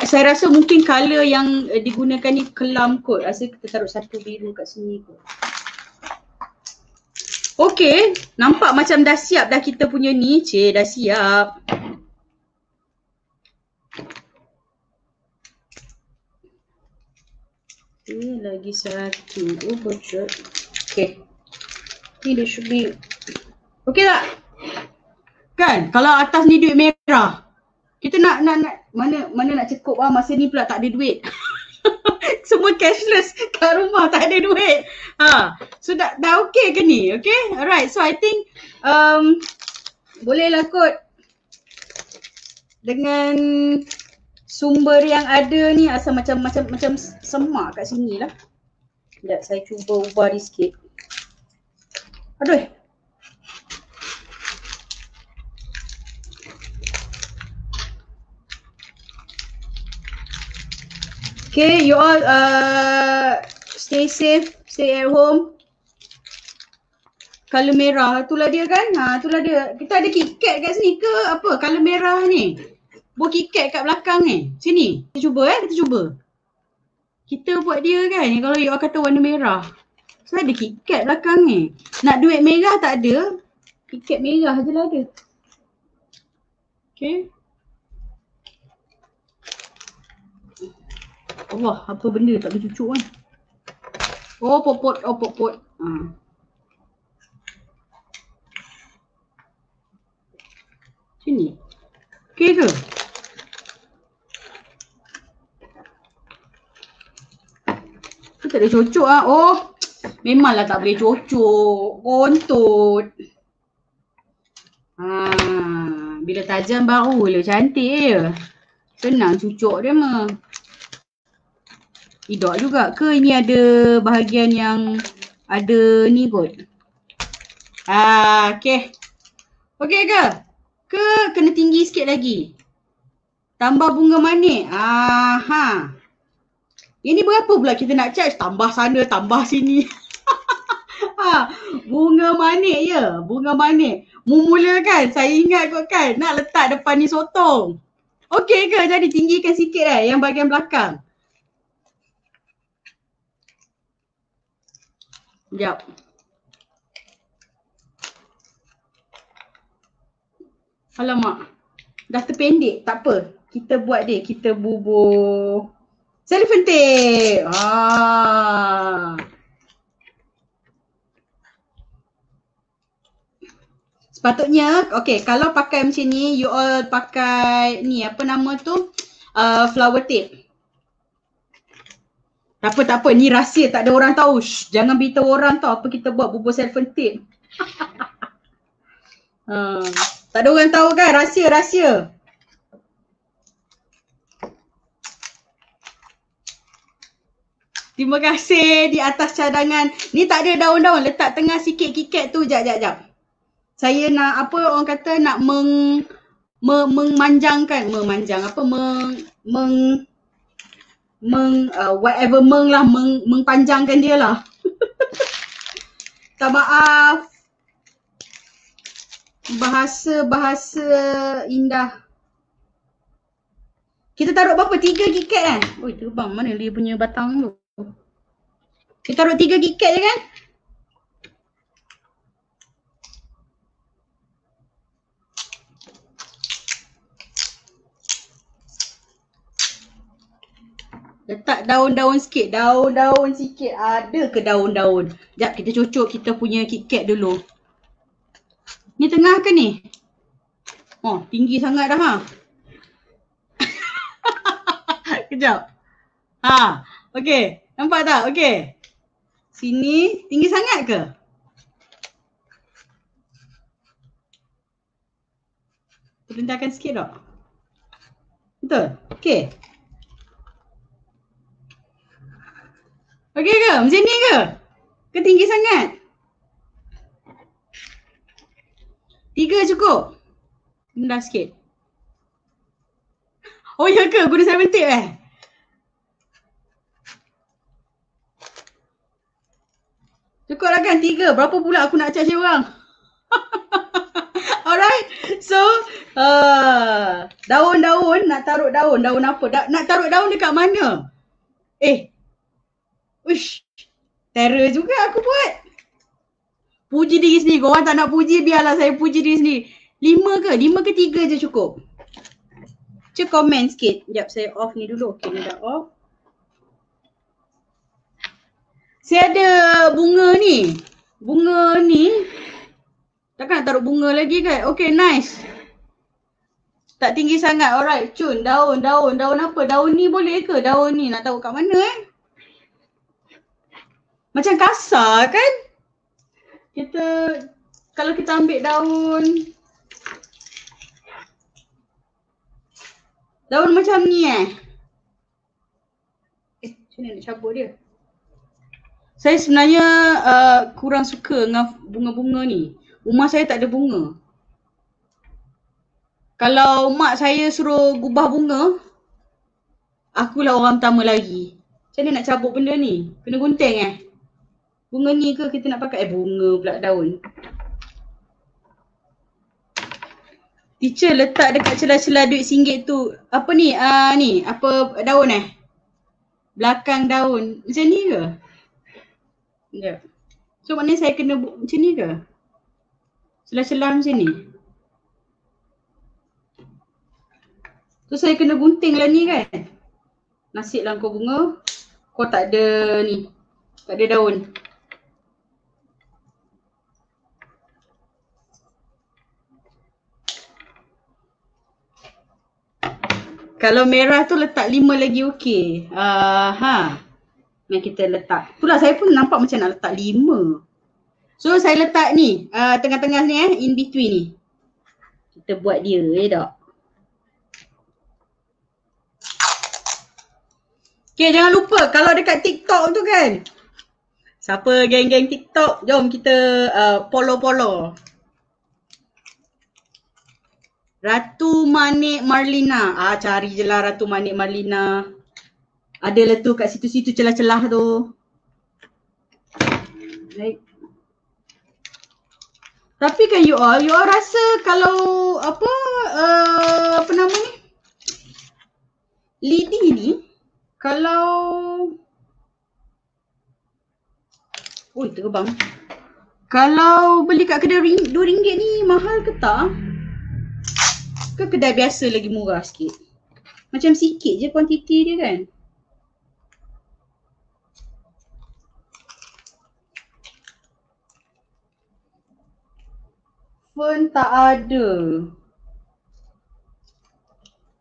Saya rasa mungkin colour yang digunakan ni kelam kot. Rasa kita taruh satu biru kat sini kot. Okay. Nampak macam dah siap dah kita punya ni. Dah siap. Okay, lagi satu. Oh, bocor. Okay. Ni dia should be. Okay tak? Kan? Kalau atas ni duit merah. Kita nak mana nak cukup masa ni pula tak ada duit. Semua cashless kat rumah, tak ada duit. So dah okay ke ni? Okay? Alright. So I think bolehlah kot dengan sumber yang ada ni asal macam semak kat sini lah. Sekejap saya cuba ubah dia sikit. Aduh. Okay, you all stay safe, stay at home. Color merah, itulah dia kan? Itulah dia. Kita ada KitKat kat sini ke apa? Color merah ni. Buat KitKat kat belakang ni. Sini. Kita cuba. Kita buat dia kan. Kalau you all kata warna merah. So ada KitKat belakang ni. Nak duit merah tak ada. KitKat merah je lah ada. Okay. Allah, apa benda tak boleh cucuk kan. Oh popot. Sini. Okay ke? Tak ada cocok Oh, Memanglah tak boleh cocok. Kontut. Bila tajam baru lah cantik je. Senang cucuk dia mah. Tidak juga ke ini ada bahagian yang ada ni kot. Okay. Okay ke? Ke kena tinggi sikit lagi? Tambah bunga manik. Ini berapa pula kita nak charge? Tambah sana, tambah sini. Bunga manik ya. Bunga manik. Mula kan, saya ingat kot kan, nak letak depan ni sotong. Okey ke? Jadi tinggikan sikit yang bahagian belakang. Sekejap. Alamak. Dah terpendek. Tak apa. Kita buat dia. Kita bubur cellophane tape. Sepatutnya, okay, kalau pakai macam ni, you all pakai ni, apa nama tu? Flower tape. Tak apa, ni rahsia, tak ada orang tahu. Shh, jangan beritahu orang tahu apa kita buat bubur cellophane tape. Tak ada orang tahu kan, rahsia. Terima kasih di atas cadangan. Ni tak ada daun-daun, letak tengah sikit KitKat tu. Jap. Saya nak apa orang kata, nak memanjangkan, mengpanjangkan dia lah. Tak maaf. Bahasa indah. Kita taruh berapa? 3 KitKat kan? Oi, terbang mana dia punya batang tu? Kita taruh 3 KitKat je kan? Letak daun-daun sikit. Daun-daun sikit. Ada ke daun-daun? Sekejap kita cocok kita punya KitKat dulu. Ni tengah ke ni? Oh, tinggi sangat dah Kejap. Okey. Nampak tak? Okey. Sini tinggi sangat ke? Rendahkan sikit tak? Betul? Okey. Okey ke? Macam ni ke? Ke tinggi sangat? 3 cukup? Rendah sikit. Oh ya ke? Guna cellophane tape Cukup lah kan 3. Berapa pula aku nak charge orang? Alright. So, daun-daun, nak taruh daun. Daun apa? Nak taruh daun dekat mana? Uish. Terror juga aku buat. Puji diri sendiri. Korang tak nak puji, biarlah saya puji diri sendiri. 5 ke? 5 ke 3 je cukup? Cik komen sikit. Sekejap saya off ni dulu. Okay, ni dah off. Saya ada bunga ni. Bunga ni. Takkan nak taruh bunga lagi kan? Okay, nice. Tak tinggi sangat. Alright, cun. Daun apa? Daun ni boleh ke? Daun ni nak taruh kat mana Macam kasar kan? Kalau kita ambil daun macam ni macam mana nak cabut dia? Saya sebenarnya kurang suka dengan bunga-bunga ni. Rumah saya tak ada bunga. Kalau mak saya suruh gubah bunga, akulah orang pertama lagi. Macam mana nak cabut benda ni? Kena gunting Bunga ni ke kita nak pakai? Bunga pula daun. Teacher letak dekat celah-celah duit RM1 tu. Apa ni? Ni. Apa daun belakang daun. Macam ni ke? Sekejap. So maknanya saya kena macam ni ke? Celah-celah macam ni. So saya kena gunting lah ni kan? Nasib lah kau bunga. Kau tak ada ni. Tak ada daun. Kalau merah tu letak 5 lagi okey. yang kita letak. Itulah saya pun nampak macam nak letak 5. So saya letak ni, tengah-tengah ni in between ni. Kita buat dia, tak? Okay, jangan lupa kalau dekat TikTok tu kan. Siapa geng-geng TikTok, jom kita follow-follow. Ratu Manik Marlina. Cari je lah Ratu Manik Marlina. Adalah tu kat situ-situ celah-celah tu. Baik. Tapi kan you all rasa kalau apa nama ni? Lidi ni kalau terbang. Kalau beli kat kedai RM2 ni mahal ke tak? Ke kedai biasa lagi murah sikit? Macam sikit je kuantiti dia kan? Pun tak ada.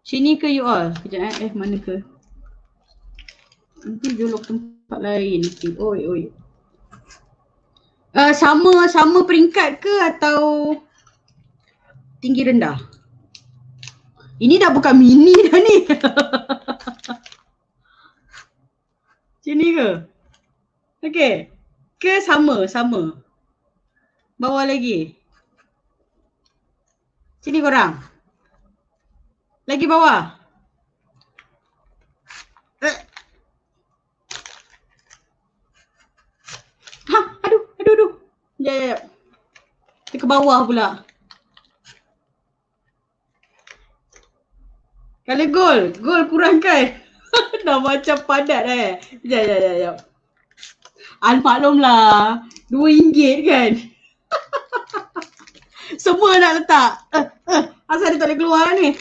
Sini ke you all? Kejap mana ke? Nanti jolok tempat lain nanti. Oi. Sama peringkat ke atau tinggi rendah? Ini dah bukan mini dah ni. Sini ke? Okey. Ke sama? Bawah lagi. Sini korang. Lagi bawah. Aduh. Ya. Dia ke bawah pula. Kalau gol kurangkan. Dah macam padat Ya. Maklumlah. RM2 kan. Semua nak letak. Asal dia tak boleh keluar ni.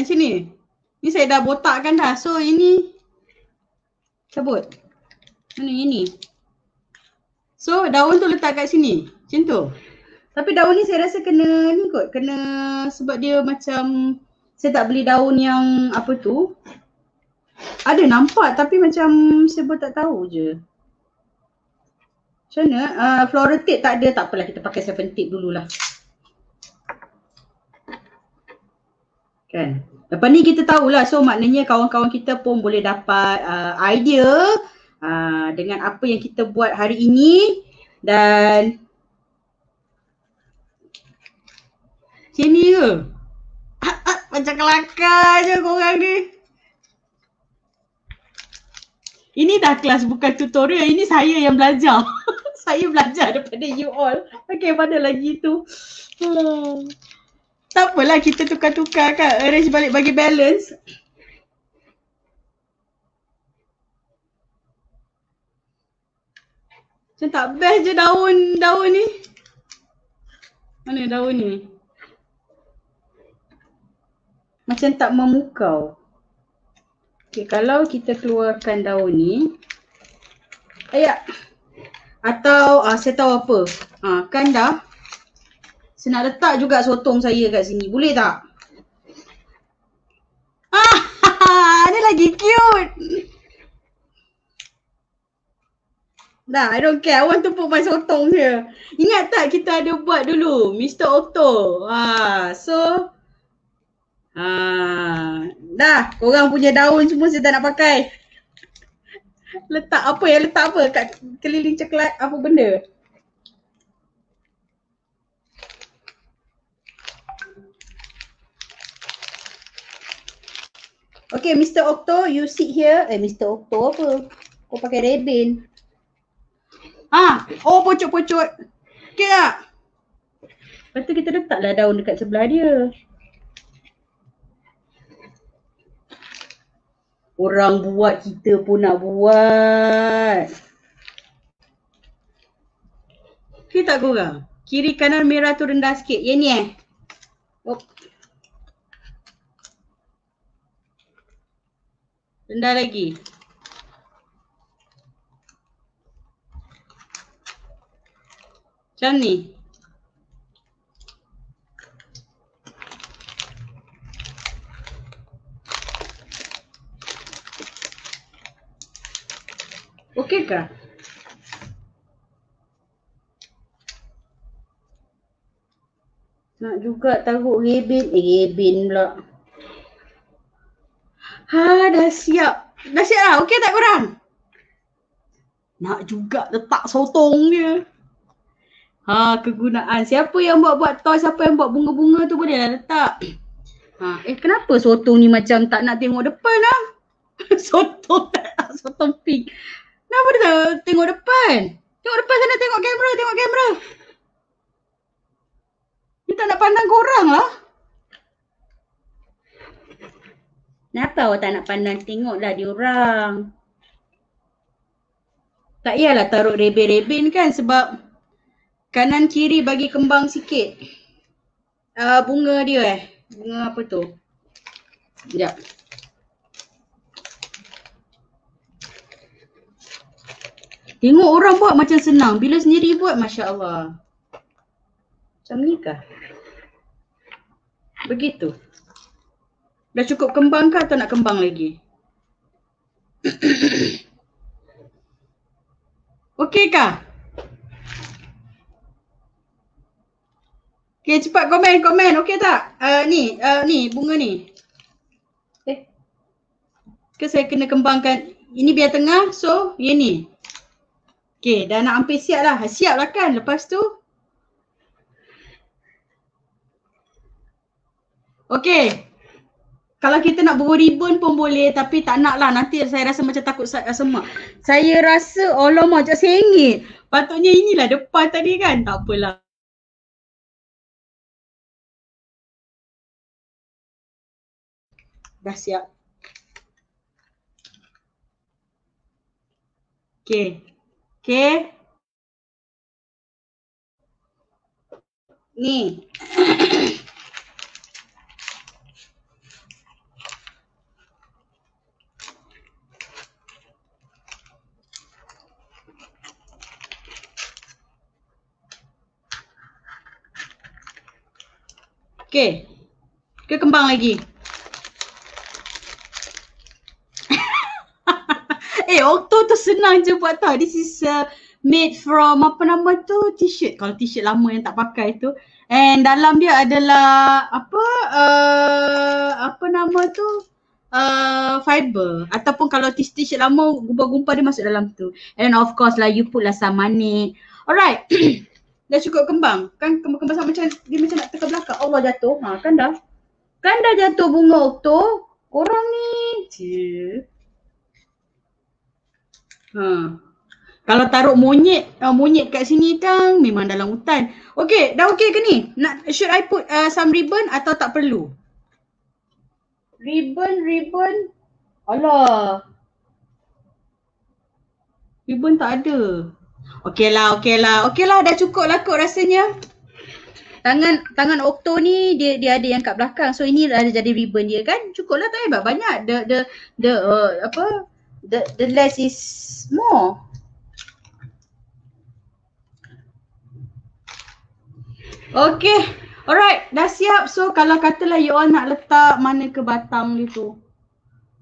Sini. Ni saya dah botakkan dah. So ini cabut. Mana ini? So daun tu letak kat sini. Macam tu. Tapi daun ni saya rasa kena ni kot. Kena sebab dia macam saya tak beli daun yang apa tu. Ada nampak tapi macam saya pun tak tahu je. Macam mana? Floral tape tak ada. Tak apalah, kita pakai 7 tape dululah. Kan? Lepas ni kita tahulah. So maknanya kawan-kawan kita pun boleh dapat idea dengan apa yang kita buat hari ini. Dan sini ke? Macam kelakar je korang ni. Ini dah kelas bukan tutorial. Ini saya yang belajar. Saya belajar daripada you all. Okay, mana lagi tu? Tak apalah, kita tukar-tukar kan. Arrange balik bagi balance. Macam tak best je daun ni. Mana daun ni? Macam tak memukau. Okay, kalau kita keluarkan daun ni. Atau saya tahu apa. Kan dah. Saya nak letak juga sotong saya kat sini. Boleh tak? Dia lagi cute. Dah, I don't care. I want to put my sotong here. Ingat tak kita ada buat dulu Mr. Octo. So dah, korang punya daun semua saya tak nak pakai. Letak apa kat keliling coklat apa benda? Okay, Mr. Octo, you sit here. Mr. Octo apa? Kau pakai rebin. Pocok-pocok. Okay tak? Lepas tu kita letaklah daun dekat sebelah dia. Orang buat, kita pun nak buat. Okay tak korang? Kiri kanan merah tu rendah sikit. Yang ni rendah lagi. Macam ni. Okey ke? Nak juga taruh rebin pula. Dah siap. Dah siap lah. Okey tak korang? Nak juga letak sotong dia. Kegunaan. Siapa yang buat toy, siapa yang buat bunga-bunga tu boleh lah letak. Kenapa sotong ni macam tak nak tengok depan lah? Sotong pink. Kenapa dia tak tengok depan? Tengok depan sana, tengok kamera. Dia tak nak pandang korang lah. Kenapa awak tak nak pandang? Tengoklah diorang. Tak payahlah taruh rebin-rebin kan sebab kanan kiri bagi kembang sikit. Bunga dia bunga apa tu? Sekejap. Tengok orang buat macam senang. Bila sendiri buat, Masya Allah. Macam ni kah? Begitu. Dah cukup kembang kah atau nak kembang lagi? Okey kah? Okey, cepat komen. Okey tak? Ni bunga ni. Ke saya kena kembangkan. Ini biar tengah. So, yang ni. Okey, dah nak hampir siap lah. Siap lah kan? Lepas tu. Okey. Kalau kita nak bawa ribbon pun boleh tapi tak nak lah. Nanti saya rasa macam takut semak. Saya rasa alamak macam sengit. Patutnya inilah depan tadi kan. Tak apalah. Dah siap. Okey. Ni. Okey. Ke kembang lagi. Okto tu senang je buat tau. This is made from apa nama tu? T-shirt. Kalau t-shirt lama yang tak pakai tu. And dalam dia adalah apa nama tu? Fiber. Ataupun kalau t-shirt lama gumpal-gumpal dia masuk dalam tu. And of course lah you put lah samani. Alright. Dah cukup kembang. Kan kembang macam dia macam nak tekan belakang. Allah jatuh. Kan dah. Kan dah jatuh bunga Okto. Korang ni. Kalau taruh monyet kat sini kan memang dalam hutan. Okey, dah okey ke ni? Should I put some ribbon atau tak perlu? Ribbon. Alah. Ribbon tak ada. Okeylah, dah cukup lah kot rasanya. Tangan Okto ni dia ada yang kat belakang. So ini ada jadi ribbon dia kan. Cukuplah, tak hebat banyak. The less is more. Okay. Alright. Dah siap. So kalau katalah you all nak letak mana ke batang dia tu.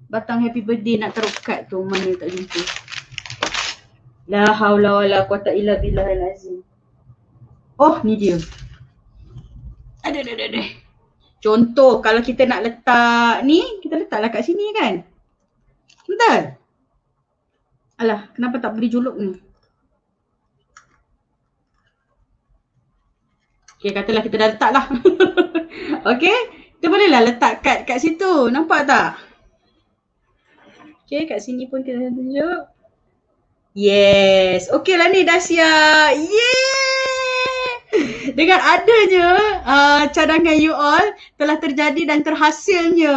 Batang happy birthday nak taruh kad tu. Mana tak jumpa. La haula wala quwata illa billahil azim. Oh ni dia. Aduh. Contoh kalau kita nak letak ni. Kita letaklah kat sini kan. Betul? Alah, kenapa tak beri juluk ni? Okay, katalah kita dah letak lah. Okay, kita bolehlah letak kad kat situ. Nampak tak? Okay, kat sini pun kita tunjuk. Yes. Okay lah ni dah siap. Yeay! Dengan adanya cadangan you all telah terjadi dan terhasilnya.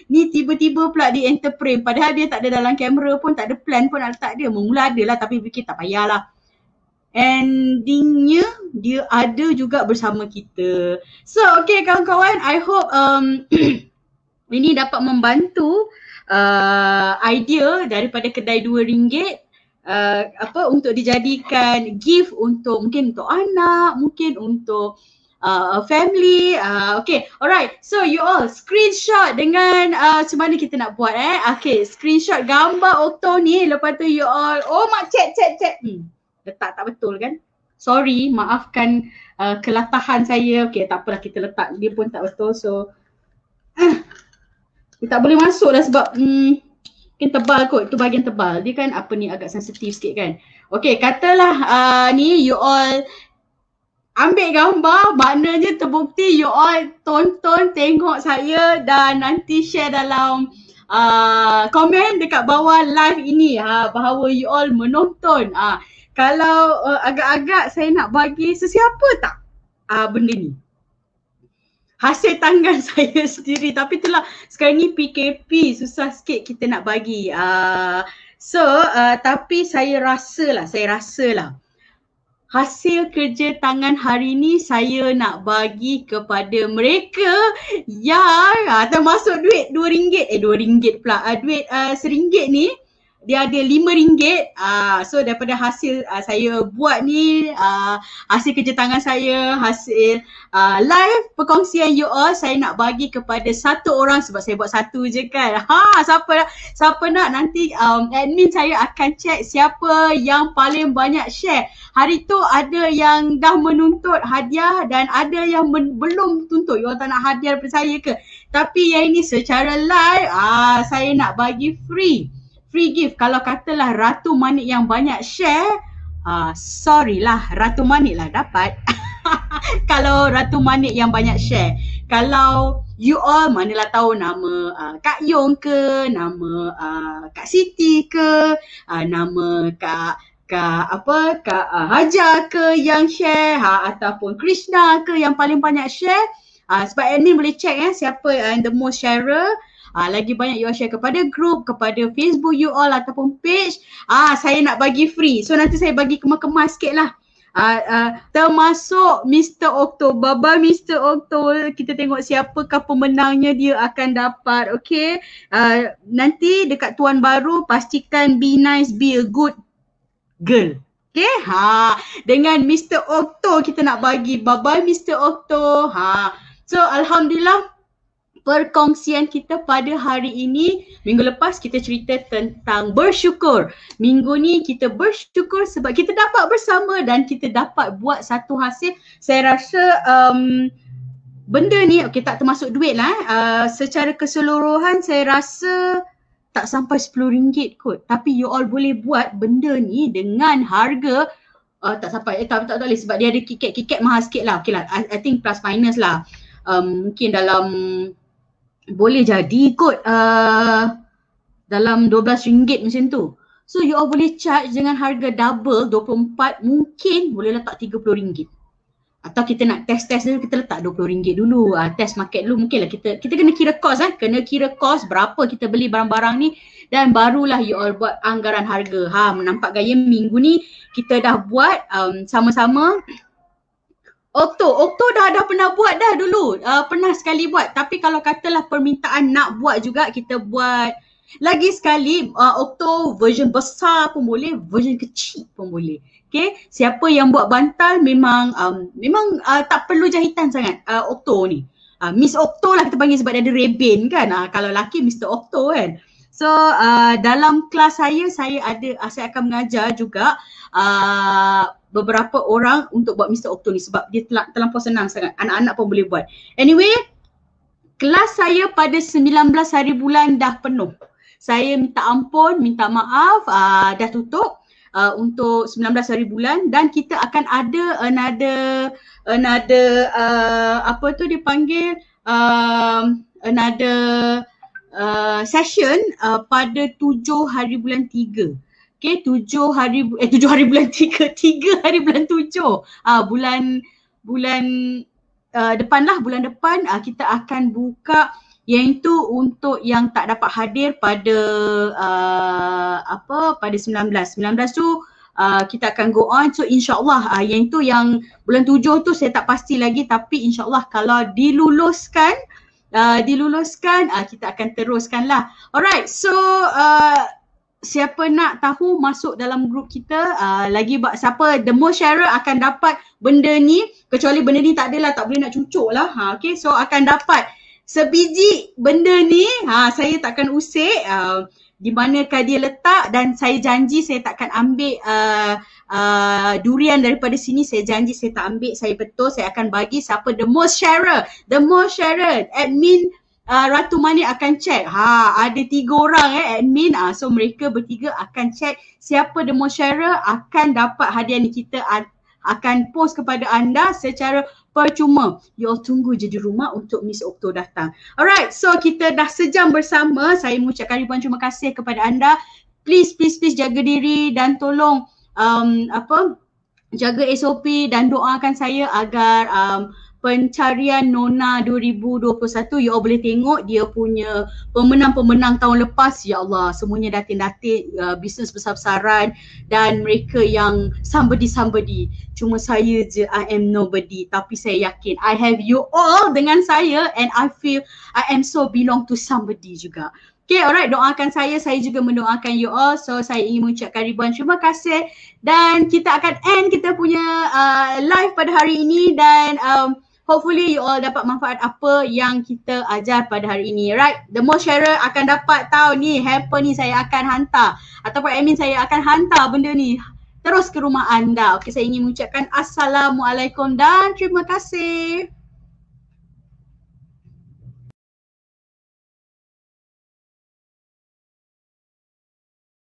Ni tiba-tiba pula di enter frame. Padahal dia tak ada dalam kamera pun, tak ada plan pun nak letak dia. Mula ada lah tapi fikir tak payahlah. Endingnya dia ada juga bersama kita. So okay kawan-kawan, I hope ini dapat membantu idea daripada kedai RM2 untuk dijadikan gift untuk mungkin untuk anak, mungkin untuk family. Okay, alright. So you all screenshot dengan macam mana kita nak buat Okay, screenshot gambar Okto ni. Lepas tu you all, oh mak check. Letak tak betul kan? Sorry, maafkan kelatahan saya. Okay, tak apalah, kita letak dia pun tak betul. So dia tak boleh masuk dah sebab mungkin tebal kot. Itu bahagian tebal. Dia kan apa ni agak sensitif sikit kan. Okay, katalah ni you all ambil gambar, maknanya terbukti you all tonton, tengok saya dan nanti share dalam komen dekat bawah live ini bahawa you all menonton. Kalau agak-agak saya nak bagi sesiapa tak benda ni. Hasil tangan saya sendiri, tapi itulah sekarang ni PKP, susah sikit kita nak bagi. Tapi saya rasa lah hasil kerja tangan hari ni saya nak bagi kepada mereka yang termasuk duit RM2 pula. Duit RM1 ni dia ada RM5. So daripada hasil saya buat ni, hasil kerja tangan saya, hasil live perkongsian you all, saya nak bagi kepada satu orang sebab saya buat satu je kan. Siapa nak nanti admin saya akan check siapa yang paling banyak share. Hari tu ada yang dah menuntut hadiah dan ada yang belum tuntut. You all tak nak hadiah daripada saya ke? Tapi yang ini secara live, saya nak bagi free gift. Kalau katalah Ratu Manik yang banyak share, sorry lah, Ratu Manik lah dapat. Kalau Ratu Manik yang banyak share. Kalau you all manalah tahu nama Kak Yong ke, nama Kak Siti ke, nama Kak Hajar ke yang share, ataupun Krishna ke yang paling banyak share. Sebab admin boleh check siapa the most sharer. Lagi banyak you all share kepada group, kepada Facebook you all ataupun page, saya nak bagi free. So nanti saya bagi kemas-kemas sikit lah. Termasuk Mr. Okto, Baba Mr. Okto, kita tengok siapakah pemenangnya dia akan dapat. Okay, nanti dekat tuan baru pastikan be nice, be a good girl. Okay, dengan Mr. Okto kita nak bagi. Bye-bye Mr. Okto. So alhamdulillah, perkongsian kita pada hari ini. Minggu lepas kita cerita tentang bersyukur. Minggu ni kita bersyukur sebab kita dapat bersama dan kita dapat buat satu hasil. Saya rasa benda ni, okay, tak termasuk duit lah. Secara keseluruhan saya rasa tak sampai RM10 kot. Tapi you all boleh buat benda ni dengan harga tak sampai, tak boleh sebab dia ada kiket mahal sikit lah. Okay lah, I think plus minus lah. Mungkin dalam boleh jadi kot dalam RM12 macam tu. So you all boleh charge dengan harga double 24, mungkin boleh letak RM30. Atau kita nak test dulu, kita letak RM20 dulu, test market dulu. Mungkinlah kita kena kira cost kena kira cost berapa kita beli barang-barang ni dan barulah you all buat anggaran harga. Nampak gaya minggu ni kita dah buat sama-sama. Okto dah pernah buat dah dulu. Pernah sekali buat. Tapi kalau katalah permintaan nak buat juga, kita buat lagi sekali. Okto version besar pun boleh, version kecil pun boleh. Okay, siapa yang buat bantal memang tak perlu jahitan sangat Okto ni. Miss Okto lah kita panggil sebab dia ada rebin kan. Kalau laki Mr. Okto kan. So dalam kelas saya akan mengajar juga beberapa orang untuk buat Mr. Okto ni sebab dia terlampau senang sangat. Anak-anak pun boleh buat. Anyway, kelas saya pada 19 hari bulan dah penuh. Saya minta ampun, minta maaf, dah tutup untuk 19 hari bulan dan kita akan ada another apa tu dipanggil another session pada 7 hari bulan 3. Okay, 7 hari bulan 3 hari bulan 7. Bulan depan lah, bulan depan kita akan buka yang itu untuk yang tak dapat hadir pada pada 19 tu kita akan go on. So insyaAllah yang itu yang bulan 7 tu saya tak pasti lagi, tapi insyaAllah kalau diluluskan kita akan teruskan lah. Alright, so siapa nak tahu masuk dalam grup kita, lagi siapa the most sharer akan dapat benda ni, kecuali benda ni tak adalah, tak boleh nak cucuk lah. Okay, so akan dapat sebiji benda ni, saya takkan usik di manakah dia letak, dan saya janji saya takkan ambil durian daripada sini. Saya janji saya tak ambil, saya betul, saya akan bagi siapa the most sharer. Admin Ratu Mani akan check. Ada 3 orang admin. So mereka bertiga akan check siapa the most sharer akan dapat hadiah ni. Kita akan post kepada anda secara percuma. You all tunggu je di rumah untuk Miss Okto datang. Alright, so kita dah sejam bersama. Saya mengucapkan ribuan terima kasih kepada anda. Please jaga diri dan tolong jaga SOP dan doakan saya agar pencarian Nona 2021, you all boleh tengok dia punya pemenang-pemenang tahun lepas. Ya Allah, semuanya datin-datin, bisnes besar-besaran, dan mereka yang somebody. Cuma saya je, I am nobody. Tapi saya yakin I have you all dengan saya, and I feel I am so belong to somebody juga. Okay, alright, doakan saya juga mendoakan you all. So saya ingin mengucapkan ribuan terima kasih, dan kita akan end kita punya live pada hari ini, dan hopefully you all dapat manfaat apa yang kita ajar pada hari ini, right? The most sharer akan dapat tahu ni, hamper ni saya akan hantar, ataupun admin saya akan hantar benda ni terus ke rumah anda. Okay, saya ingin mengucapkan Assalamualaikum dan terima kasih.